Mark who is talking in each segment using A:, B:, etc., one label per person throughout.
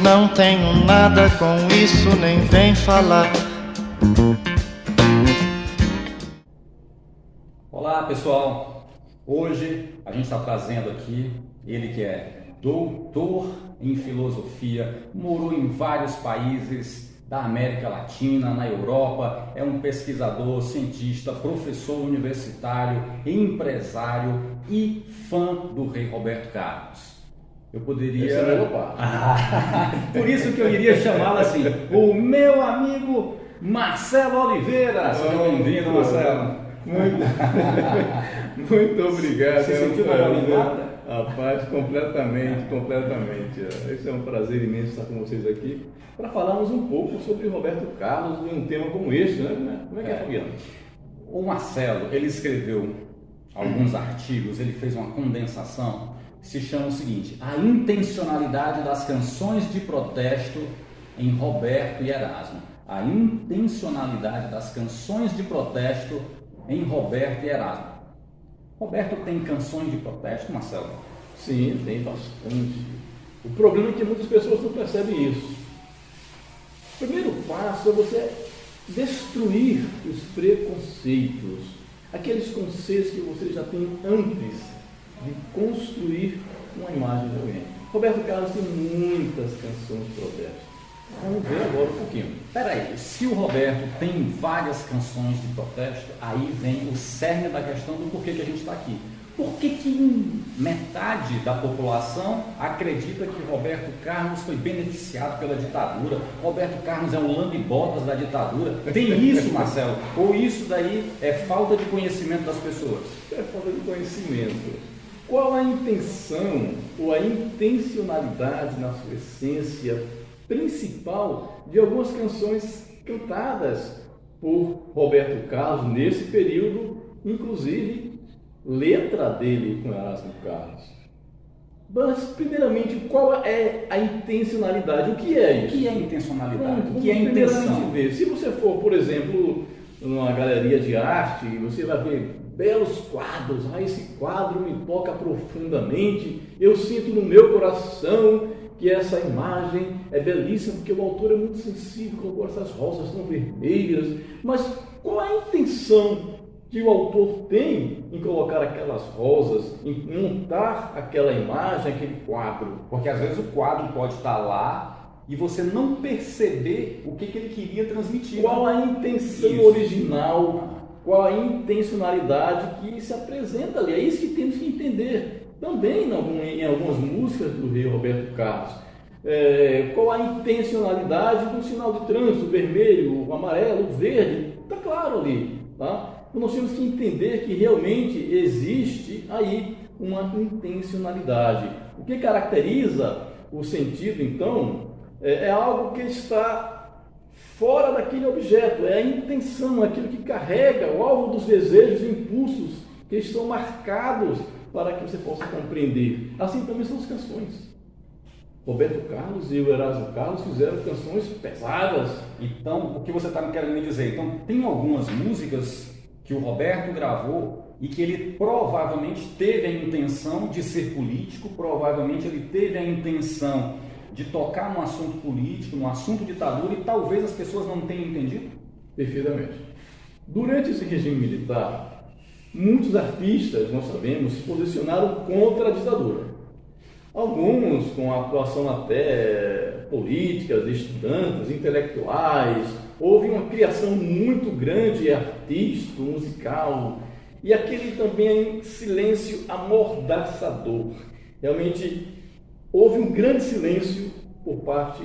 A: Não tenho nada com isso, nem vem falar.
B: Olá pessoal, hoje a gente está trazendo aqui ele que é doutor em filosofia, morou em vários países da América Latina, na Europa, é um pesquisador, cientista, professor universitário, empresário e fã do rei Roberto Carlos. Eu poderia...
C: Esse é meu pai.
B: Por isso que eu iria chamá-lo assim, o meu amigo Marcelo Oliveira. Seja bem-vindo, Marcelo.
C: Muito obrigado.
B: Se sentiu valorizado?
C: Rapaz, completamente. Esse é um prazer imenso estar com vocês aqui para falarmos um pouco sobre Roberto Carlos e um tema como esse, né? Como é que é, Fabiano?
B: O Marcelo, ele escreveu alguns artigos, ele fez uma condensação, se chama o seguinte: a intencionalidade das canções de protesto em Roberto e Erasmo. A intencionalidade das canções de protesto em Roberto e Erasmo. Roberto tem canções de protesto, Marcelo?
C: Sim, tem bastante. O problema é que muitas pessoas não percebem isso. O primeiro passo é você destruir os preconceitos, aqueles conceitos que você já tem antes de construir uma imagem de alguém. Roberto Carlos tem muitas canções de protesto. Vamos ver agora um pouquinho.
B: Peraí, se o Roberto tem várias canções de protesto, aí vem o cerne da questão do porquê que a gente está aqui. Por que metade da população acredita que Roberto Carlos foi beneficiado pela ditadura? Roberto Carlos é um lambe-botas da ditadura? Tem isso, Marcelo? Ou isso daí é falta de conhecimento das pessoas?
C: É falta de conhecimento. Qual a intenção ou a intencionalidade na sua essência principal de algumas canções cantadas por Roberto Carlos nesse período, inclusive letra dele com Erasmo Carlos? Mas, primeiramente, qual é a intencionalidade? O que é isso?
B: O que é intencionalidade?
C: Pronto,
B: o que é intenção?
C: Ver. Se você for, por exemplo, numa galeria de arte, você vai ver belos quadros. Esse quadro me toca profundamente, eu sinto no meu coração que essa imagem é belíssima, porque o autor é muito sensível, colocou essas rosas tão vermelhas. Mas qual a intenção que o autor tem em colocar aquelas rosas, em montar aquela imagem, aquele quadro?
B: Porque às vezes o quadro pode estar lá e você não perceber o que ele queria transmitir.
C: Qual a intenção original, qual a intencionalidade que se apresenta ali? É isso que temos que entender. Também em algumas músicas do rei Roberto Carlos. Qual a intencionalidade do sinal de trânsito, o vermelho, o amarelo, o verde? Está claro ali. Tá? Nós temos que entender que realmente existe aí uma intencionalidade. O que caracteriza o sentido, então, é algo que está fora daquele objeto, é a intenção, aquilo que carrega o alvo dos desejos e impulsos que estão marcados para que você possa compreender. Assim também são as canções. Roberto Carlos e o Erasmo Carlos fizeram canções pesadas.
B: Então, o que você está querendo me dizer? Então, tem algumas músicas que o Roberto gravou e que ele provavelmente teve a intenção de ser político, provavelmente ele teve a intenção de tocar num assunto político, num assunto ditadura, e talvez as pessoas não tenham entendido?
C: Perfeitamente. Durante esse regime militar, muitos artistas, nós sabemos, se posicionaram contra a ditadura. Alguns com a atuação até política, de estudantes, intelectuais. Houve uma criação muito grande artística, musical, e aquele também silêncio amordaçador. Realmente houve um grande silêncio por parte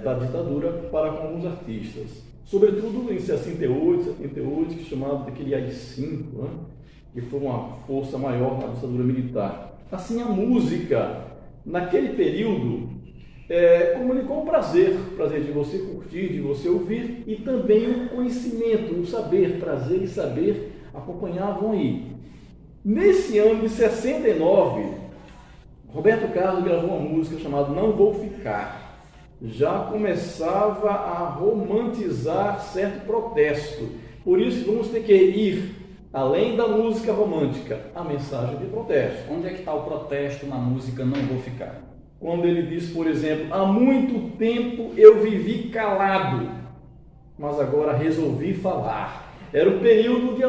C: da ditadura para com alguns artistas. Sobretudo em 68, que chamado daquele AI-5, né? Que foi uma força maior na ditadura militar. Assim, a música, naquele período, comunicou o prazer de você curtir, de você ouvir, e também o conhecimento, o saber, prazer e saber acompanhavam aí. Nesse ano de 69, Roberto Carlos gravou uma música chamada Não Vou Ficar. Já começava a romantizar certo protesto. Por isso vamos ter que ir além da música romântica, a mensagem de protesto.
B: Onde é que está o protesto na música Não Vou Ficar?
C: quando ele diz, por exemplo, há muito tempo eu vivi calado, mas agora resolvi falar. Era o período de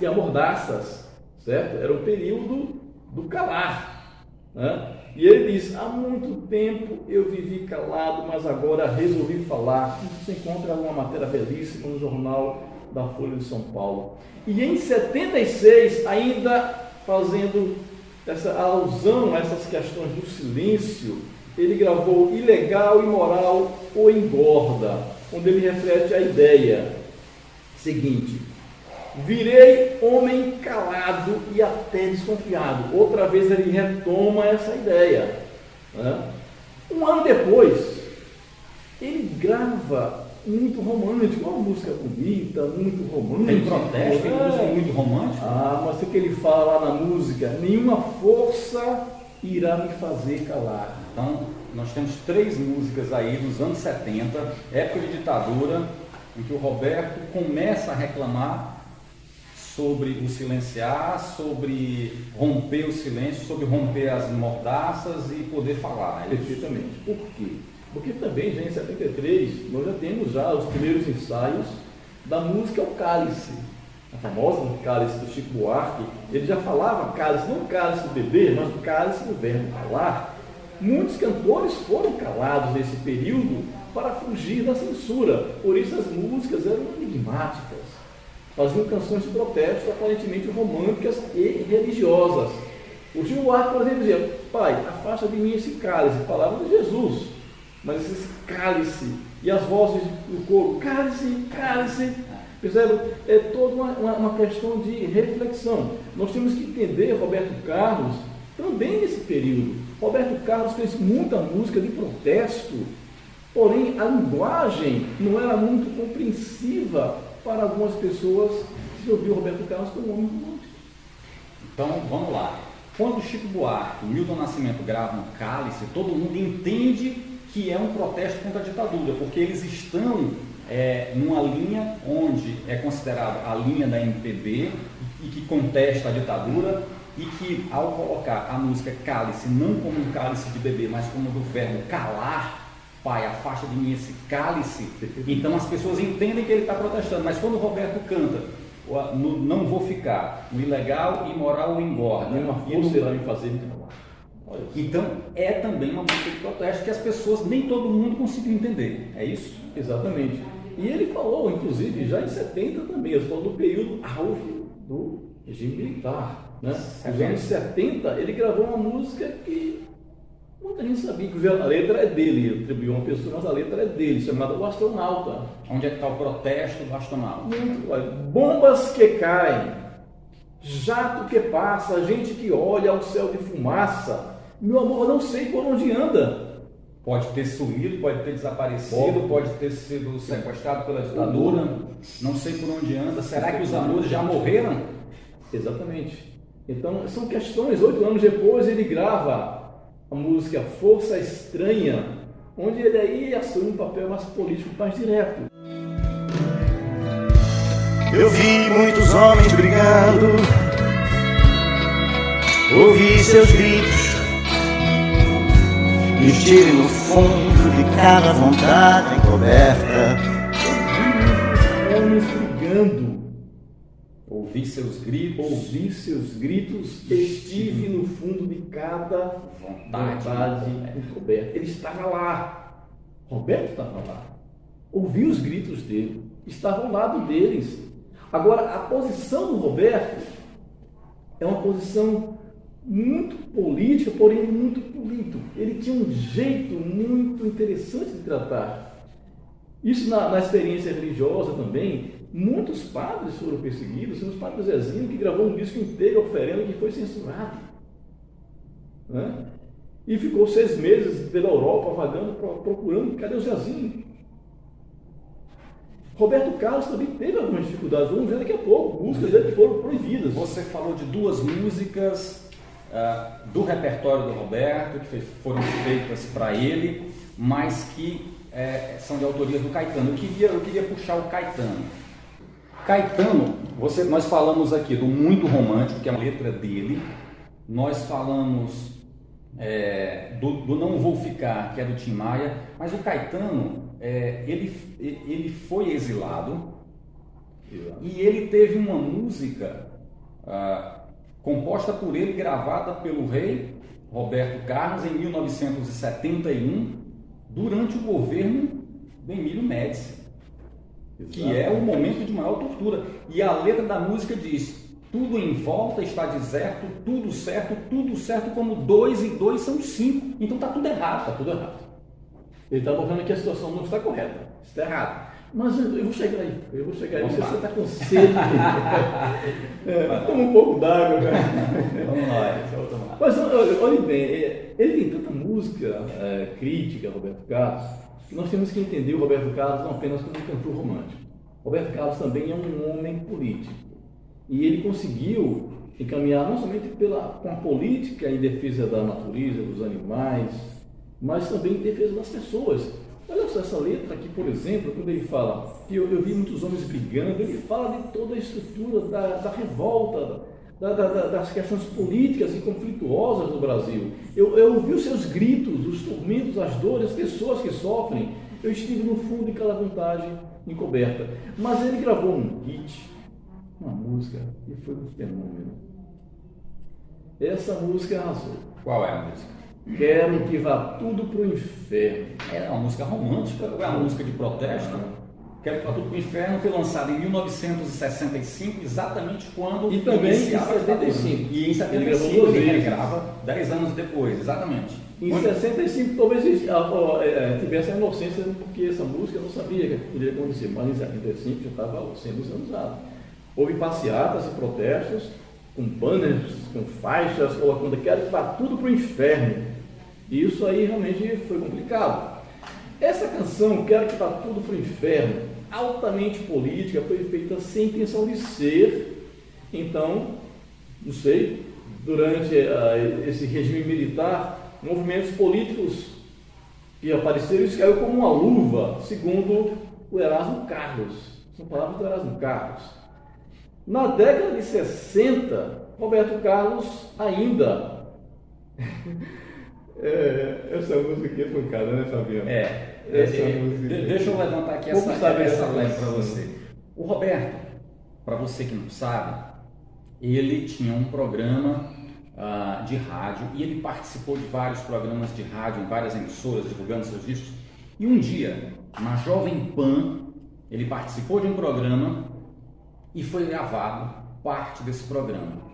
C: amordaças, certo? Era o período do calar, né? E ele diz, há muito tempo eu vivi calado, mas agora resolvi falar. Isso se encontra uma matéria belíssima no jornal da Folha de São Paulo. E em 76, ainda fazendo essa alusão a essas questões do silêncio, ele gravou Ilegal, Imoral ou Engorda, onde ele reflete a ideia seguinte: virei homem calado e até desconfiado. Outra vez ele retoma essa ideia, né? Um ano depois, ele grava muito romântico, uma música bonita, muito romântica.
B: Tem protesto, tem música muito romântica?
C: Ah, mas o que ele fala lá na música? Nenhuma força irá me fazer calar.
B: Então, nós temos 3 músicas aí dos anos 70, época de ditadura, em que o Roberto começa a reclamar sobre o silenciar, sobre romper o silêncio, sobre romper as mordaças e poder falar.
C: Perfeitamente. Por quê? Porque também já em 73 nós já temos já os primeiros ensaios da música O Cálice, a famosa Cálice do Chico Buarque. Ele já falava cálice, não o cálice do beber, mas o cálice do verbo falar. Muitos cantores foram calados nesse período para fugir da censura, por isso as músicas eram enigmáticas. Faziam canções de protesto, aparentemente românticas e religiosas. O Chico Buarque, por exemplo, dizia: pai, afasta de mim esse cálice, palavra de Jesus, mas esse cálice, e as vozes do coro, cálice, cálice, percebe? É toda uma questão de reflexão. Nós temos que entender Roberto Carlos também nesse período. Roberto Carlos fez muita música de protesto, porém a linguagem não era muito compreensiva para algumas pessoas que ouviam Roberto Carlos como um homem romântico.
B: Então, vamos lá. Quando Chico Buarque e Milton Nascimento gravam Cálice, todo mundo entende que é um protesto contra a ditadura, porque eles estão numa linha onde é considerada a linha da MPB e que contesta a ditadura, e que ao colocar a música Cálice não como um cálice de beber, mas como do verbo calar, pai, afasta de mim esse cálice, então as pessoas entendem que ele está protestando. Mas quando o Roberto canta Não Vou Ficar, no Ilegal, Imoral ou Engorda,
C: Nenhuma força irá me fazer me calar.
B: Então é também uma música de protesto que as pessoas, nem todo mundo conseguiu entender, é isso?
C: Exatamente. E ele falou, inclusive, já em 70 também, ele falou do período auge do regime militar, né? Nos anos 70, ele gravou uma música que muita gente sabia, que a letra é dele, ele atribuiu uma pessoa, mas a letra é dele, chamada O Astronauta.
B: Onde é que está o protesto do astronauta?
C: Olha, bombas que caem, jato que passa, gente que olha ao céu de fumaça. Meu amor, não sei por onde anda.
B: Pode ter sumido, pode ter desaparecido, pode ter sido sequestrado pela ditadura, não sei por onde anda. Será que os amores já morreram?
C: Exatamente. Então, são questões. 8 anos depois, ele grava a música Força Estranha, onde ele aí assume um papel mais político, mais direto.
A: Eu vi muitos homens brigando, ouvi seus gritos, e estive no fundo de cada vontade encoberta.
C: Homens brigando.
B: Ouvi seus gritos,
C: estive no fundo de cada vontade encoberta. Ele estava lá. Roberto estava lá. Ouvi os gritos dele. Estava ao lado deles. Agora, a posição do Roberto é uma posição muito política, porém muito político. Ele tinha um jeito muito interessante de tratar. Isso na experiência religiosa também. Muitos padres foram perseguidos, temos o padre Zezinho, que gravou um disco inteiro, oferenda, que foi censurado, né? E ficou 6 meses pela Europa vagando, procurando, cadê o Zezinho? Roberto Carlos também teve algumas dificuldades, vamos ver daqui a pouco, músicas dele que foram proibidas.
B: Você falou de 2 músicas do repertório do Roberto, que foram feitas para ele, mas que são de autoria do Caetano. Eu queria puxar o Caetano. Caetano, nós falamos aqui do Muito Romântico, que é a letra dele. Nós falamos do Não Vou Ficar, que é do Tim Maia, mas o Caetano, ele foi exilado e ele teve uma música composta por ele, gravada pelo rei Roberto Carlos em 1971, durante o governo do Emílio Médici, que é o momento de maior tortura. E a letra da música diz: tudo em volta está deserto, tudo certo, como 2 e 2 são 5. Então está tudo errado.
C: Está tudo errado. Ele está mostrando que a situação não está correta, está errado. Mas eu vou chegar aí, você está com sede. Toma um pouco d'água, cara.
B: Vamos lá.
C: Mas olhe bem, ele tem tanta música crítica, Roberto Carlos, que nós temos que entender o Roberto Carlos não apenas como um cantor romântico. Roberto Carlos também é um homem político. E ele conseguiu encaminhar não somente com a política em defesa da natureza, dos animais, mas também em defesa das pessoas. Olha só essa letra aqui, por exemplo, quando ele fala que eu vi muitos homens brigando, ele fala de toda a estrutura da revolta, das questões políticas e conflituosas do Brasil. Eu ouvi os seus gritos, os tormentos, as dores, as pessoas que sofrem. Eu estive no fundo de cada vantagem encoberta. Mas ele gravou um hit, uma música, e foi um fenômeno. Essa música arrasou.
B: Qual é a música?
C: Quero que vá tudo pro inferno.
B: É uma música romântica, é uma música de protesto. Quero que vá tudo pro inferno, foi lançado em 1965, exatamente quando
C: e também
B: iniciava
C: em 75.
B: E em 75 ele grava 10 anos depois, exatamente.
C: Em 65 talvez tivesse a inocência, porque essa música eu não sabia que poderia acontecer, mas em 75 já estava sendo usada. Houve passeatas e protestos com banners, com faixas, colocando quero que vá tudo para o inferno. E isso aí realmente foi complicado. Essa canção, Quero que vá tudo para o inferno, altamente política, foi feita sem intenção de ser. Então, não sei, durante esse regime militar, movimentos políticos que apareceram, isso caiu como uma luva, segundo o Erasmo Carlos. São palavras do Erasmo Carlos. Na década de 60, Roberto Carlos ainda... essa música aqui é pancada, né, Fabiano?
B: Deixa eu levantar aqui essa leve para você. O Roberto, para você que não sabe, ele tinha um programa de rádio e ele participou de vários programas de rádio em várias emissoras, divulgando seus discos. E um dia, na Jovem Pan, ele participou de um programa e foi gravado parte desse programa.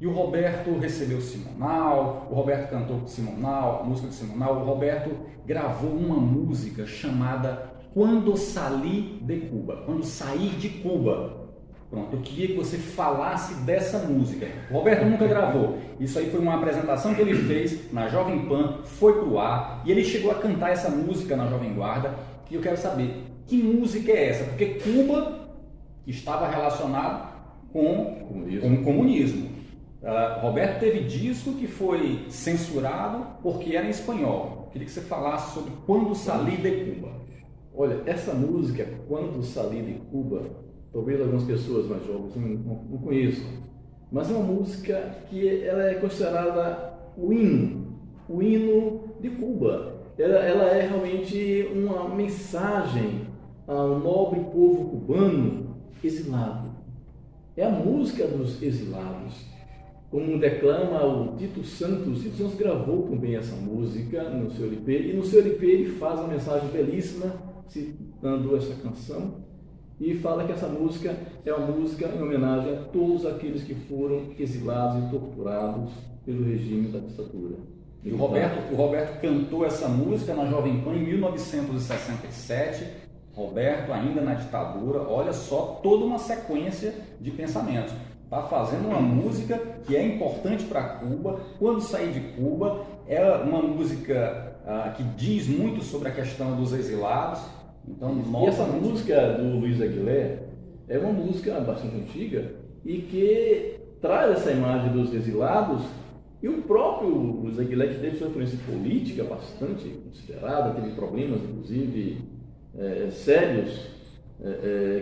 B: E o Roberto recebeu Simonal, o Roberto cantou com Simonal, a música de Simonal. O Roberto gravou uma música chamada Quando Saí de Cuba, Quando Sair de Cuba. Pronto, eu queria que você falasse dessa música. O Roberto nunca gravou. Isso aí foi uma apresentação que ele fez na Jovem Pan, foi pro ar, e ele chegou a cantar essa música na Jovem Guarda. E eu quero saber, que música é essa? Porque Cuba estava relacionado com o comunismo. Roberto teve disco que foi censurado porque era em espanhol. Queria que você falasse sobre Quando Saí de Cuba.
C: Olha, essa música, Quando Saí de Cuba, talvez algumas pessoas mais jovens não conheçam, mas é uma música que ela é considerada o hino de Cuba. Ela é realmente uma mensagem ao nobre povo cubano exilado. É a música dos exilados. Como declama o Tito Santos gravou também essa música no seu LP, e no seu LP ele faz uma mensagem belíssima, citando essa canção, e fala que essa música é uma música em homenagem a todos aqueles que foram exilados e torturados pelo regime da ditadura.
B: E o Roberto cantou essa música na Jovem Pan em 1967, Roberto ainda na ditadura. Olha só, toda uma sequência de pensamentos. Está fazendo uma música que é importante para Cuba. Quando Sair de Cuba, é uma música que diz muito sobre a questão dos exilados. Então,
C: e essa música do Luiz Aguilé é uma música bastante antiga e que traz essa imagem dos exilados. E o próprio Luiz Aguilé, que teve sua influência política bastante considerada, teve problemas, inclusive, sérios,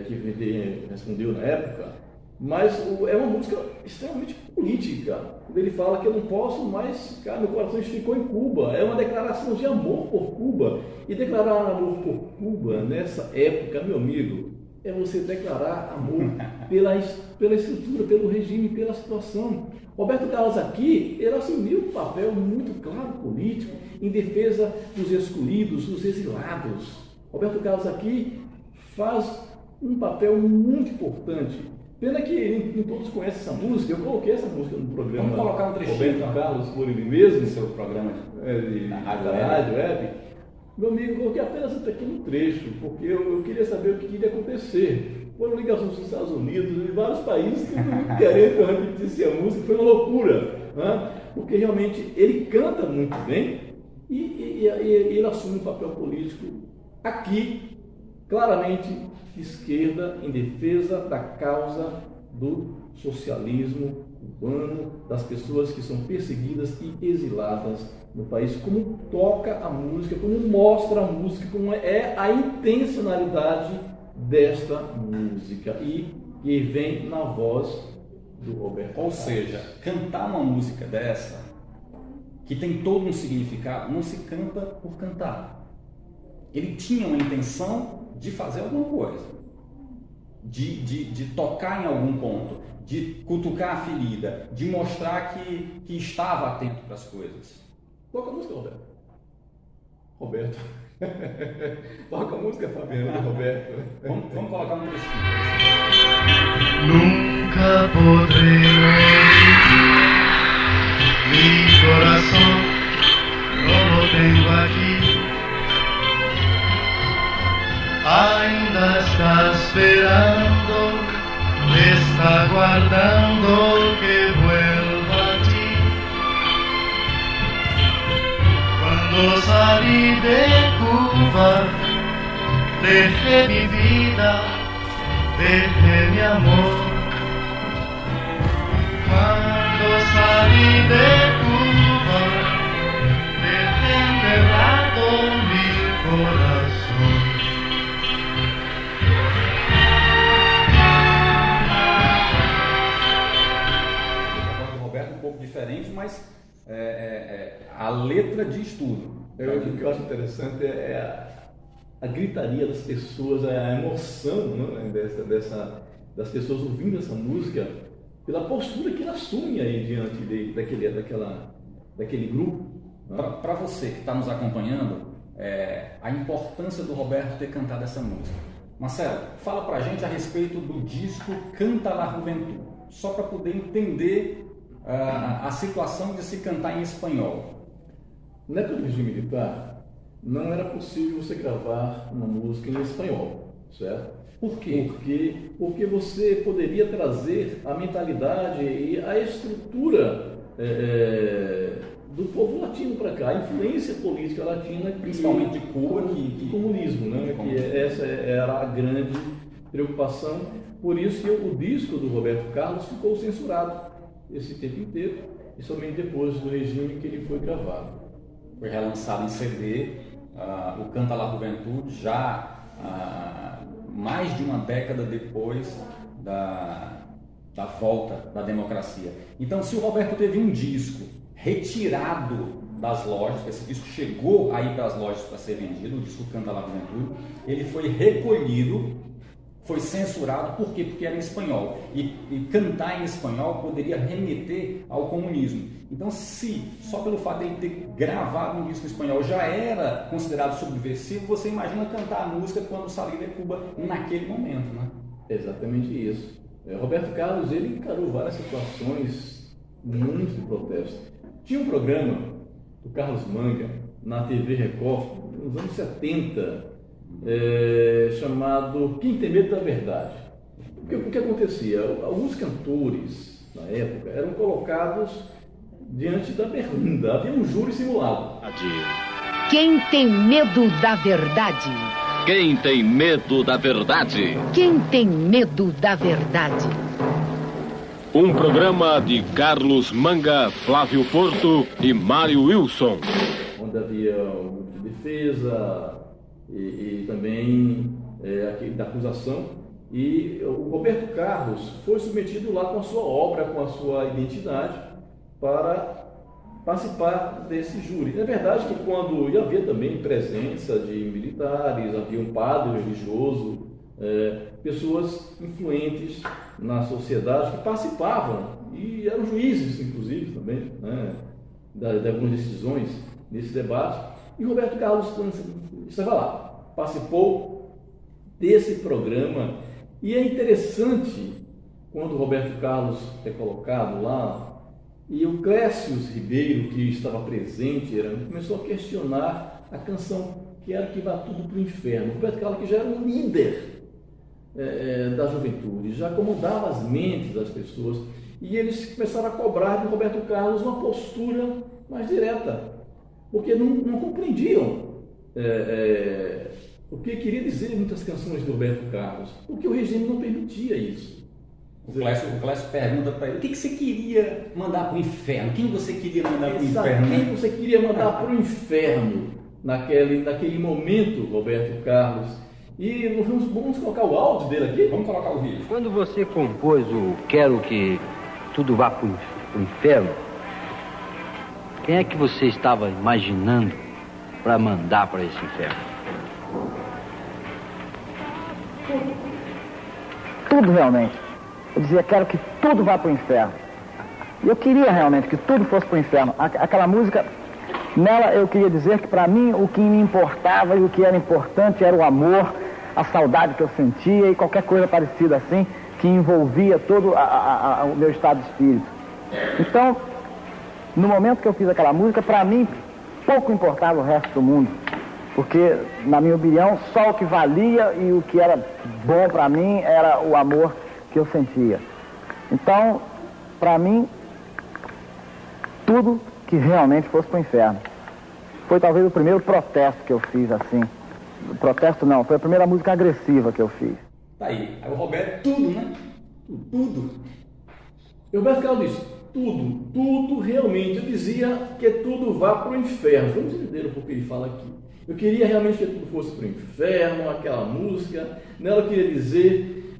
C: que respondeu na época. Mas é uma música extremamente política. Quando ele fala que eu não posso mais ficar, meu coração ficou em Cuba. É uma declaração de amor por Cuba. E declarar amor por Cuba nessa época, meu amigo, é você declarar amor pela estrutura, pelo regime, pela situação. Roberto Carlos aqui, ele assumiu um papel muito claro político em defesa dos excluídos, dos exilados. Roberto Carlos aqui faz um papel muito importante. Pena que nem todos conhecem essa música. Eu coloquei essa música no programa.
B: Vamos colocar um trechinho.
C: Roberto Carlos, por ele mesmo.
B: No seu programa
C: da Rádio Web. Meu amigo, eu coloquei apenas um pequeno trecho, porque eu queria saber o que iria acontecer. Foram ligações dos Estados Unidos e vários países que querendo que eu repetisse a música. Foi uma loucura, né? Porque realmente ele canta muito bem e ele assume um papel político aqui, claramente de esquerda, em defesa da causa do socialismo cubano, das pessoas que são perseguidas e exiladas no país, como toca a música, como mostra a música, como é a intencionalidade desta música e vem na voz do Roberto
B: Ou seja, cantar uma música dessa, que tem todo um significado, não se canta por cantar. Ele tinha uma intenção de fazer alguma coisa, de tocar em algum ponto, de cutucar a ferida, de mostrar que estava atento para as coisas.
C: Toca a música, Roberto. Roberto. Toca a música, Fabiano, do Roberto.
B: Vamos colocar um trechinho.
D: Nunca podré olvidar mi corazón, no lo tengo aquí. Ainda está esperando, está aguardando que vuelva a ti. Cuando salí de Cuba, dejé mi vida, dejé mi amor. Cuando salí de Cuba, dejé enterrado mi corazón.
B: Um pouco diferente, mas a letra diz tudo.
C: O que eu acho interessante é a gritaria das pessoas, a emoção, né, das pessoas ouvindo essa música, pela postura que ele assume aí diante daquele grupo. Né?
B: Para você que está nos acompanhando, a importância do Roberto ter cantado essa música. Marcelo, fala para a gente a respeito do disco Canta la Juventud, só para poder entender a situação de se cantar em espanhol.
C: Na época do regime militar, não era possível você gravar uma música em espanhol, certo?
B: Por quê?
C: Porque você poderia trazer a mentalidade e a estrutura do povo latino para cá, a influência política latina,
B: principalmente de Cuba,
C: do comunismo, né? Que essa era a grande preocupação. Por isso que o disco do Roberto Carlos ficou censurado esse tempo inteiro, e somente depois do regime que ele foi gravado.
B: Foi relançado em CD, o Canta la Juventud, já mais de uma década depois da volta da democracia. Então, se o Roberto teve um disco retirado das lojas, esse disco chegou aí para as lojas para ser vendido, o disco Canta la Juventud, ele foi recolhido, foi censurado. Por quê? Porque era em espanhol. E cantar em espanhol poderia remeter ao comunismo. Então, se só pelo fato de ele ter gravado um disco em espanhol já era considerado subversivo, você imagina cantar a música quando sair de Cuba naquele momento, né?
C: Exatamente isso. Roberto Carlos, ele encarou várias situações muito de protesto. Tinha um programa do Carlos Manga na TV Record, nos anos 70, chamado Quem Tem Medo da Verdade. O que acontecia? Alguns cantores, na época, eram colocados diante da berlinda. Havia um júri simulado.
E: Quem tem medo da verdade?
F: Quem tem medo da verdade?
E: Quem tem medo da verdade?
F: Um programa de Carlos Manga, Flávio Porto e Mário Wilson.
C: Onde havia um grupo de defesa e também aquele da acusação. E o Roberto Carlos foi submetido lá com a sua obra, com a sua identidade, para participar desse júri. É verdade que quando havia também presença de militares, havia um padre religioso, pessoas influentes na sociedade que participavam, e eram juízes, inclusive, também, né, de algumas decisões nesse debate. E Roberto Carlos estava lá, participou desse programa. E é interessante quando o Roberto Carlos é colocado lá, e o Clécio Ribeiro, que estava presente, começou a questionar a canção que era Que Vá Tudo para o Inferno. O Roberto Carlos, que já era um líder da juventude, já comandava as mentes das pessoas, e eles começaram a cobrar de Roberto Carlos uma postura mais direta, porque não compreendiam o que queria dizer muitas canções do Roberto Carlos, porque o regime não permitia isso.
B: O Clécio pergunta para ele: o que você queria mandar para o inferno? Quem você queria mandar para o inferno?
C: Quem você queria mandar para o inferno naquele momento, Roberto Carlos? E vamos colocar o áudio dele aqui?
B: Vamos colocar o vídeo.
G: Quando você compôs o Quero Que Tudo Vá para o Inferno, quem é que você estava imaginando para mandar para esse inferno?
H: Tudo realmente. Eu dizia, quero que tudo vá para o inferno. E eu queria realmente que tudo fosse para o inferno. Aquela música, nela eu queria dizer que para mim o que me importava e o que era importante era o amor, a saudade que eu sentia e qualquer coisa parecida assim, que envolvia todo o meu estado de espírito. Então, no momento que eu fiz aquela música, para mim pouco importava o resto do mundo. Porque, na minha opinião, só o que valia e o que era bom para mim era o amor que eu sentia. Então, para mim, tudo que realmente fosse para o inferno. Foi talvez o primeiro protesto que eu fiz assim. Protesto não, foi a primeira música agressiva que eu fiz.
B: Tá aí o Roberto, tudo, né? Tudo.
C: E o Roberto Carlos disse, tudo realmente. Eu dizia que tudo vá para o inferno. Vamos entender um pouco o que ele fala aqui. Eu queria realmente que tudo fosse para o inferno, aquela música. Nela eu queria dizer,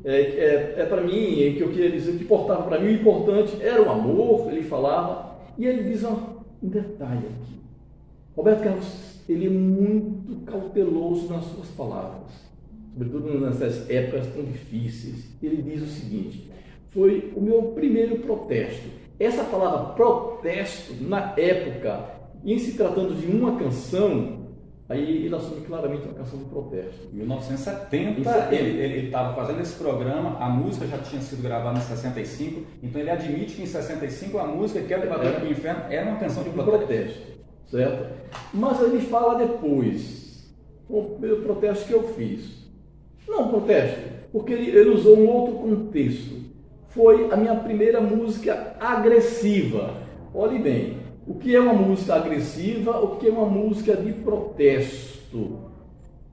C: para mim, que eu queria dizer que importava para mim, o importante era o amor, ele falava. E ele diz um detalhe aqui. Roberto Carlos, ele é muito cauteloso nas suas palavras, sobretudo nessas épocas tão difíceis. Ele diz o seguinte: foi o meu primeiro protesto. Essa palavra protesto, na época, em se tratando de uma canção, aí ele assume claramente uma canção de protesto.
B: Em 1970, ele estava fazendo esse programa, a música já tinha sido gravada em 65, então ele admite que em 65 a música Quero Que Vá Tudo para o Inferno era uma canção de protesto.
C: Certo? Mas ele fala depois, o meu protesto que eu fiz. Não protesto, porque ele usou um outro contexto. Foi a minha primeira música agressiva. Olhe bem, o que é uma música agressiva, o que é uma música de protesto.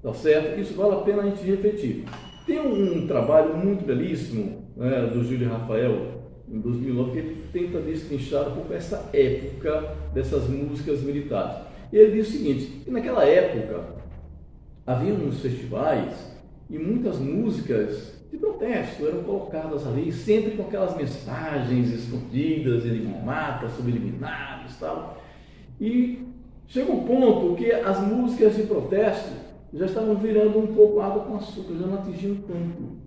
C: Tá certo? Isso vale a pena a gente refletir. Tem um trabalho muito belíssimo, né, do Júlio Rafael, em 2009, que ele tenta destrinchar um pouco essa época dessas músicas militares. E ele diz o seguinte, que naquela época havia uns festivais e muitas músicas de protesto eram colocadas ali, sempre com aquelas mensagens escondidas, enigmáticas, subliminares e tal. E chega um ponto que as músicas de protesto já estavam virando um pouco água com açúcar, já não atingiam tanto.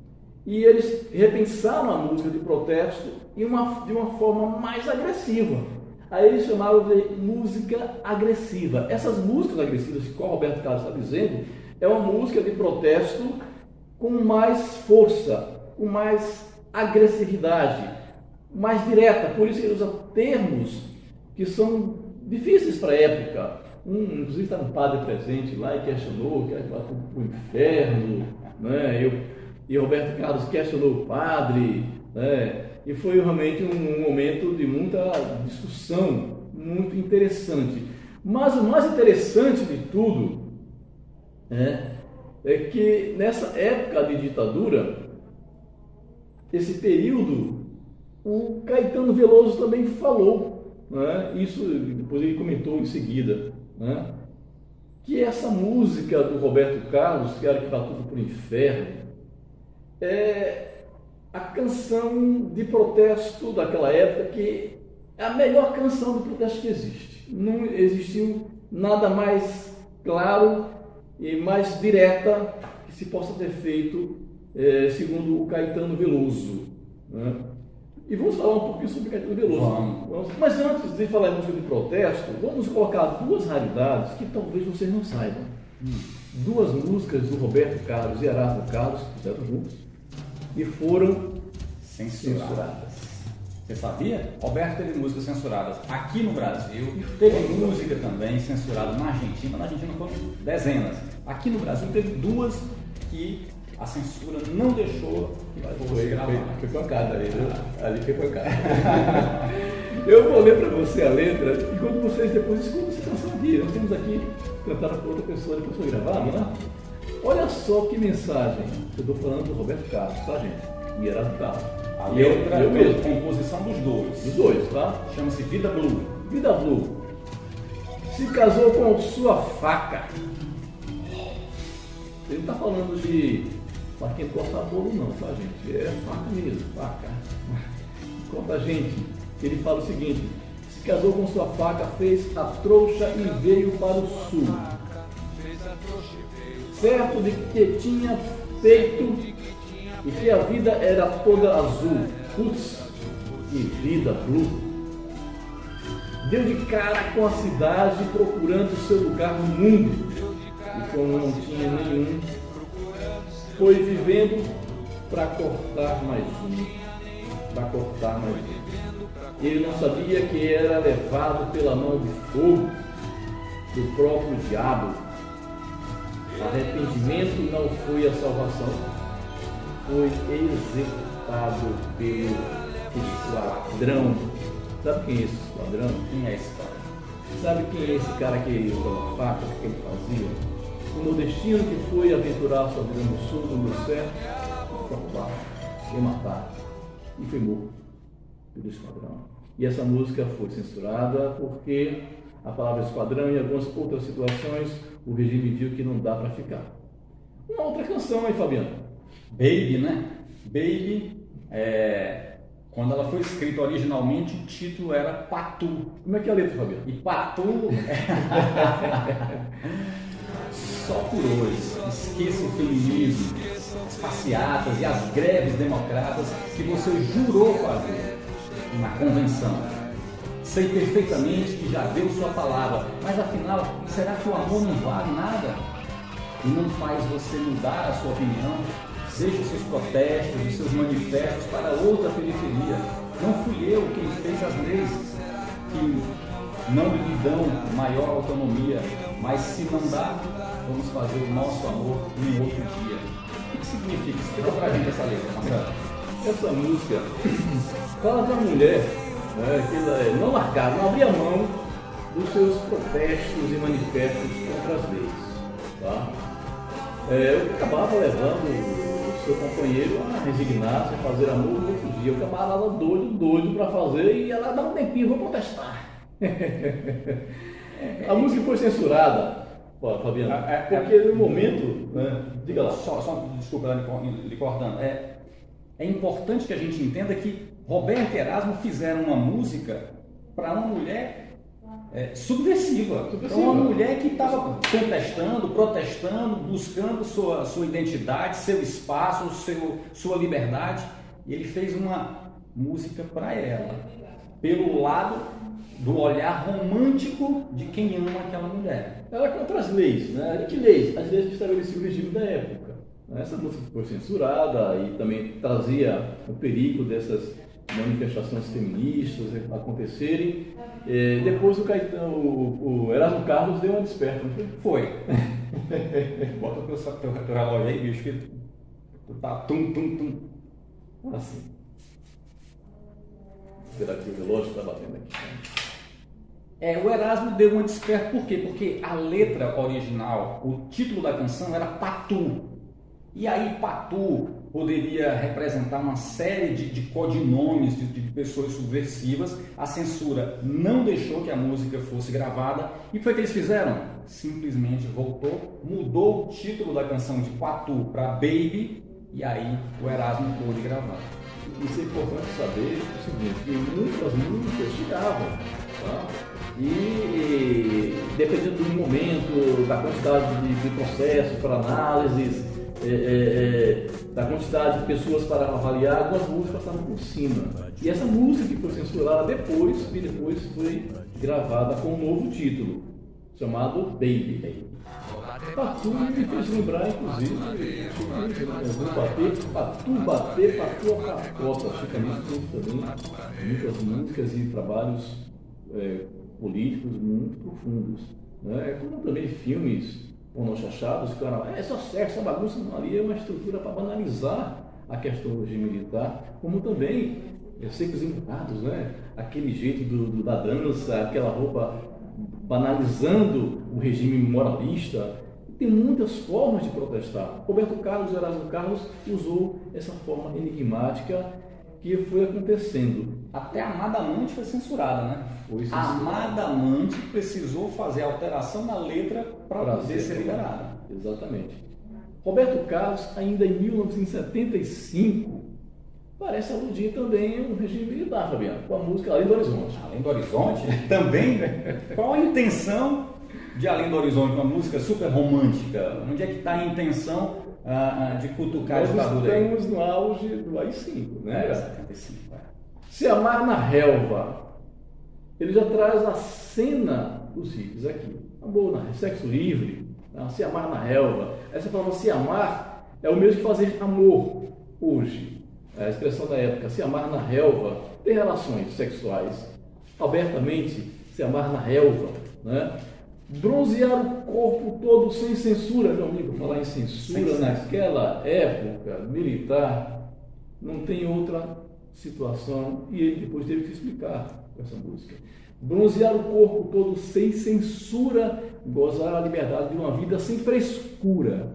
C: E eles repensaram a música de protesto de uma forma mais agressiva. Aí eles chamaram de música agressiva. Essas músicas agressivas, que o Roberto Carlos está dizendo, é uma música de protesto com mais força, com mais agressividade, mais direta. Por isso ele usa termos que são difíceis para a época. Inclusive está um padre presente lá e questionou, quer levar tudo para o inferno, né? E Roberto Carlos questionou o padre, né? E foi realmente um momento de muita discussão, muito interessante. Mas o mais interessante de tudo é que nessa época de ditadura, esse período, o Caetano Veloso também falou, né? Isso depois ele comentou em seguida, né? Que essa música do Roberto Carlos, Quero Que Vá Tudo para o Inferno, é a canção de protesto daquela época, que é a melhor canção de protesto que existe. Não existiu nada mais claro e mais direta que se possa ter feito, segundo o Caetano Veloso, né? E vamos falar um pouquinho sobre Caetano Veloso. Vamos. Mas antes de falar em música de protesto, vamos colocar duas raridades que talvez vocês não saibam. Duas músicas do Roberto Carlos e Erasmo Carlos, que fizeram juntos, e foram censuradas.
B: Você sabia? Roberto teve músicas censuradas aqui no Brasil, teve música também censurada na Argentina. Na Argentina foram dezenas. Aqui no Brasil teve duas que a censura não deixou que fosse gravada.
C: Foi pancada ali, viu? Ali foi pancada. Eu vou ler para você a letra, e quando vocês depois escutam essa canção aqui, nós temos aqui cantada por outra pessoa, depois foi gravado, né? Olha só que mensagem. Eu estou falando do Roberto Carlos, tá, gente? E Erasmo Carlos.
B: A letra é a composição dos dois.
C: Dos dois, tá?
B: Chama-se Vida Blue.
C: Vida Blue. Se casou com sua faca. Ele não está falando de faquinha de cortar bolo não, tá, gente? É faca mesmo, faca. Conta a gente. Ele fala o seguinte: se casou com sua faca, fez a trouxa e veio para o sul. Certo de que tinha feito e que a vida era toda azul. Putz, que vida blue. Deu de cara com a cidade procurando seu lugar no mundo. E como não tinha nenhum, foi vivendo para cortar mais um. Para cortar mais um. Ele não sabia que era levado pela mão de fogo do próprio diabo. Arrependimento não foi a salvação. Foi executado pelo esquadrão. Sabe quem é esse esquadrão?
B: Quem é esse cara?
C: Sabe quem é esse cara que usava faca, que ele fazia? O nordestino que foi aventurar sua vida no sul, não deu certo, cortar, e matar, e foi morto pelo esquadrão. E essa música foi censurada porque a palavra esquadrão e algumas outras situações o regime viu que não dá para ficar. Uma outra canção aí, Fabiano.
B: Baby, né? Baby, quando ela foi escrita originalmente, o título era Patu.
C: Como é que é a letra, Fabiano?
B: E Patu só por hoje. Esqueça o feminismo, as passeatas e as greves democratas que você jurou fazer na convenção. Sei perfeitamente que já deu sua palavra, mas afinal, será que o amor não vale nada? E não faz você mudar a sua opinião? Deixe os seus protestos, os seus manifestos para outra periferia. Não fui eu quem fez as leis que não lhe dão maior autonomia, mas se não dá, vamos fazer o nosso amor em outro dia. O que significa? Explica pra gente essa letra, Marcelo.
C: Essa música fala de uma mulher, né, que ela não largava, não abria mão dos seus protestos e manifestos contra as leis. Tá? Acabava levando seu companheiro a resignar-se, a fazer amor no outro dia. O camarada doido para fazer, e ela dá um tempinho, vou protestar. A música foi censurada, Fabiano, porque no momento, né, diga lá.
B: Só desculpa, lhe cortando. É importante que a gente entenda que Roberto e Erasmo fizeram uma música para uma mulher subversiva. Então, uma mulher que estava contestando, protestando, buscando sua identidade, seu espaço, sua liberdade. E ele fez uma música para ela, pelo lado do olhar romântico de quem ama aquela mulher.
C: Ela contra as leis, né? Que leis? As leis que estabeleciam o regime da época. Essa música foi censurada e também trazia o perigo dessas manifestações feministas acontecerem. Depois o Erasmo Carlos deu uma desperta, não foi?
B: Foi. Bota o teu relógio aí, bicho, que tu tá tum.
C: Assim. Será que o relógio está batendo aqui?
B: O Erasmo deu uma desperta, por quê? Porque a letra original, o título da canção era Patu. E aí Patu poderia representar uma série de codinomes de pessoas subversivas. A censura não deixou que a música fosse gravada. E foi o que eles fizeram? Simplesmente mudou o título da canção de Patu para Baby e aí o Erasmo pôde gravar.
C: Isso é importante saber o seguinte, que muitas músicas chegavam, tá? E dependendo do momento, da quantidade de processos para análises, da quantidade de pessoas para avaliar, algumas músicas passavam por cima. E essa música que foi censurada depois foi gravada com um novo título, chamado Baby. Patu me fez lembrar, inclusive, Patu bater, Patu a capota. Fica nisso também, muitas músicas e trabalhos políticos muito profundos. Né? Como também filmes monochachados, que é só sexo, só bagunça, não, ali é uma estrutura para banalizar a questão do regime militar, como também secos e molhados, né? Aquele jeito da dança, aquela roupa banalizando o regime moralista. Tem muitas formas de protestar. Roberto Carlos, Erasmo Carlos, usou essa forma enigmática que foi acontecendo.
B: Até a Amada Amante foi censurada, né?
C: Foi censurada.
B: A Amada Amante precisou fazer alteração na letra para poder ser liberada.
C: Exatamente. Roberto Carlos, ainda em 1975, parece aludir também ao regime militar, Fabiano, com a música Além do Horizonte.
B: Além do Horizonte? Também? Qual a intenção de Além do Horizonte, uma música super romântica? Onde é que está a intenção de cutucar a ditadura aí?
C: Nós estamos no auge do AI-5, né?
B: 75,
C: Se Amar na Relva, ele já traz a cena dos hits aqui. Amor, sexo livre, se amar na relva. Essa palavra se amar é o mesmo que fazer amor hoje. A expressão da época, se amar na relva, tem relações sexuais abertamente, se amar na relva, né? Bronzear o corpo todo sem censura, meu amigo, falar em censura naquela época militar, não tem outra situação, e ele depois teve que explicar com essa música. Bronzear o corpo todo sem censura, gozar a liberdade de uma vida sem frescura.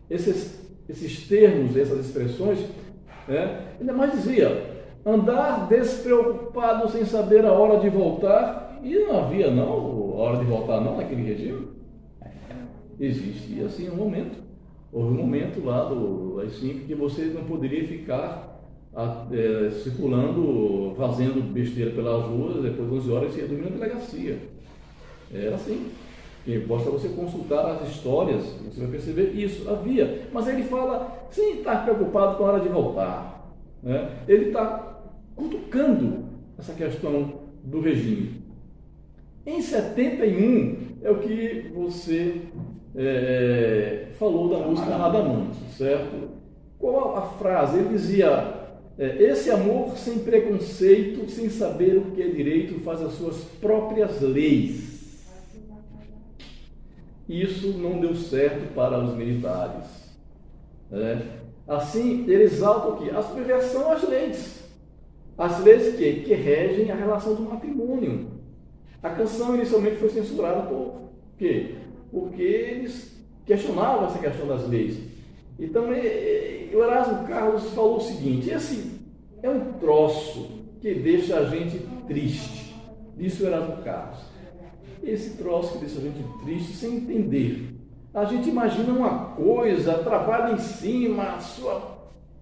C: Esses termos, essas expressões, ainda mais dizia, andar despreocupado sem saber a hora de voltar, e não havia não, a hora de voltar não naquele regime. Existia assim um momento, houve um momento lá do AI-5 que você não poderia ficar circulando, fazendo besteira pelas ruas, depois de 11 horas você ia dormir na delegacia. Era assim. E basta você consultar as histórias, você vai perceber isso. Havia. Mas ele fala sem estar preocupado com a hora de voltar. Né? Ele está cutucando essa questão do regime. Em 71 é o que você falou da música Amada Amante, certo? Qual a frase? Ele dizia: esse amor sem preconceito, sem saber o que é direito, faz as suas próprias leis. Isso não deu certo para os militares. Assim, ele exalta o quê? A subversão às leis. As leis que regem a relação do matrimônio. A canção inicialmente foi censurada por quê? Porque eles questionavam essa questão das leis. Então, o Erasmo Carlos falou o seguinte: esse é um troço que deixa a gente triste. Disse o Erasmo Carlos. Esse troço que deixa a gente triste sem entender. A gente imagina uma coisa, trabalha em cima,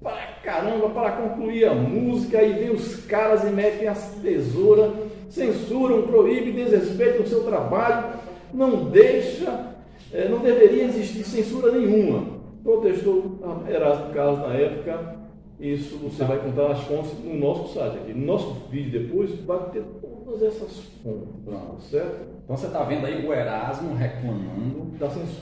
C: para caramba, para concluir a música, aí vem os caras e metem as tesouras, censuram, proíbem, desrespeitam o seu trabalho, não deixa, não deveria existir censura nenhuma. Protestou Erasmo Carlos na época. Isso você vai contar as fontes no nosso site aqui. No nosso vídeo depois vai ter todas essas fontes, certo?
B: Então você está vendo aí o Erasmo reclamando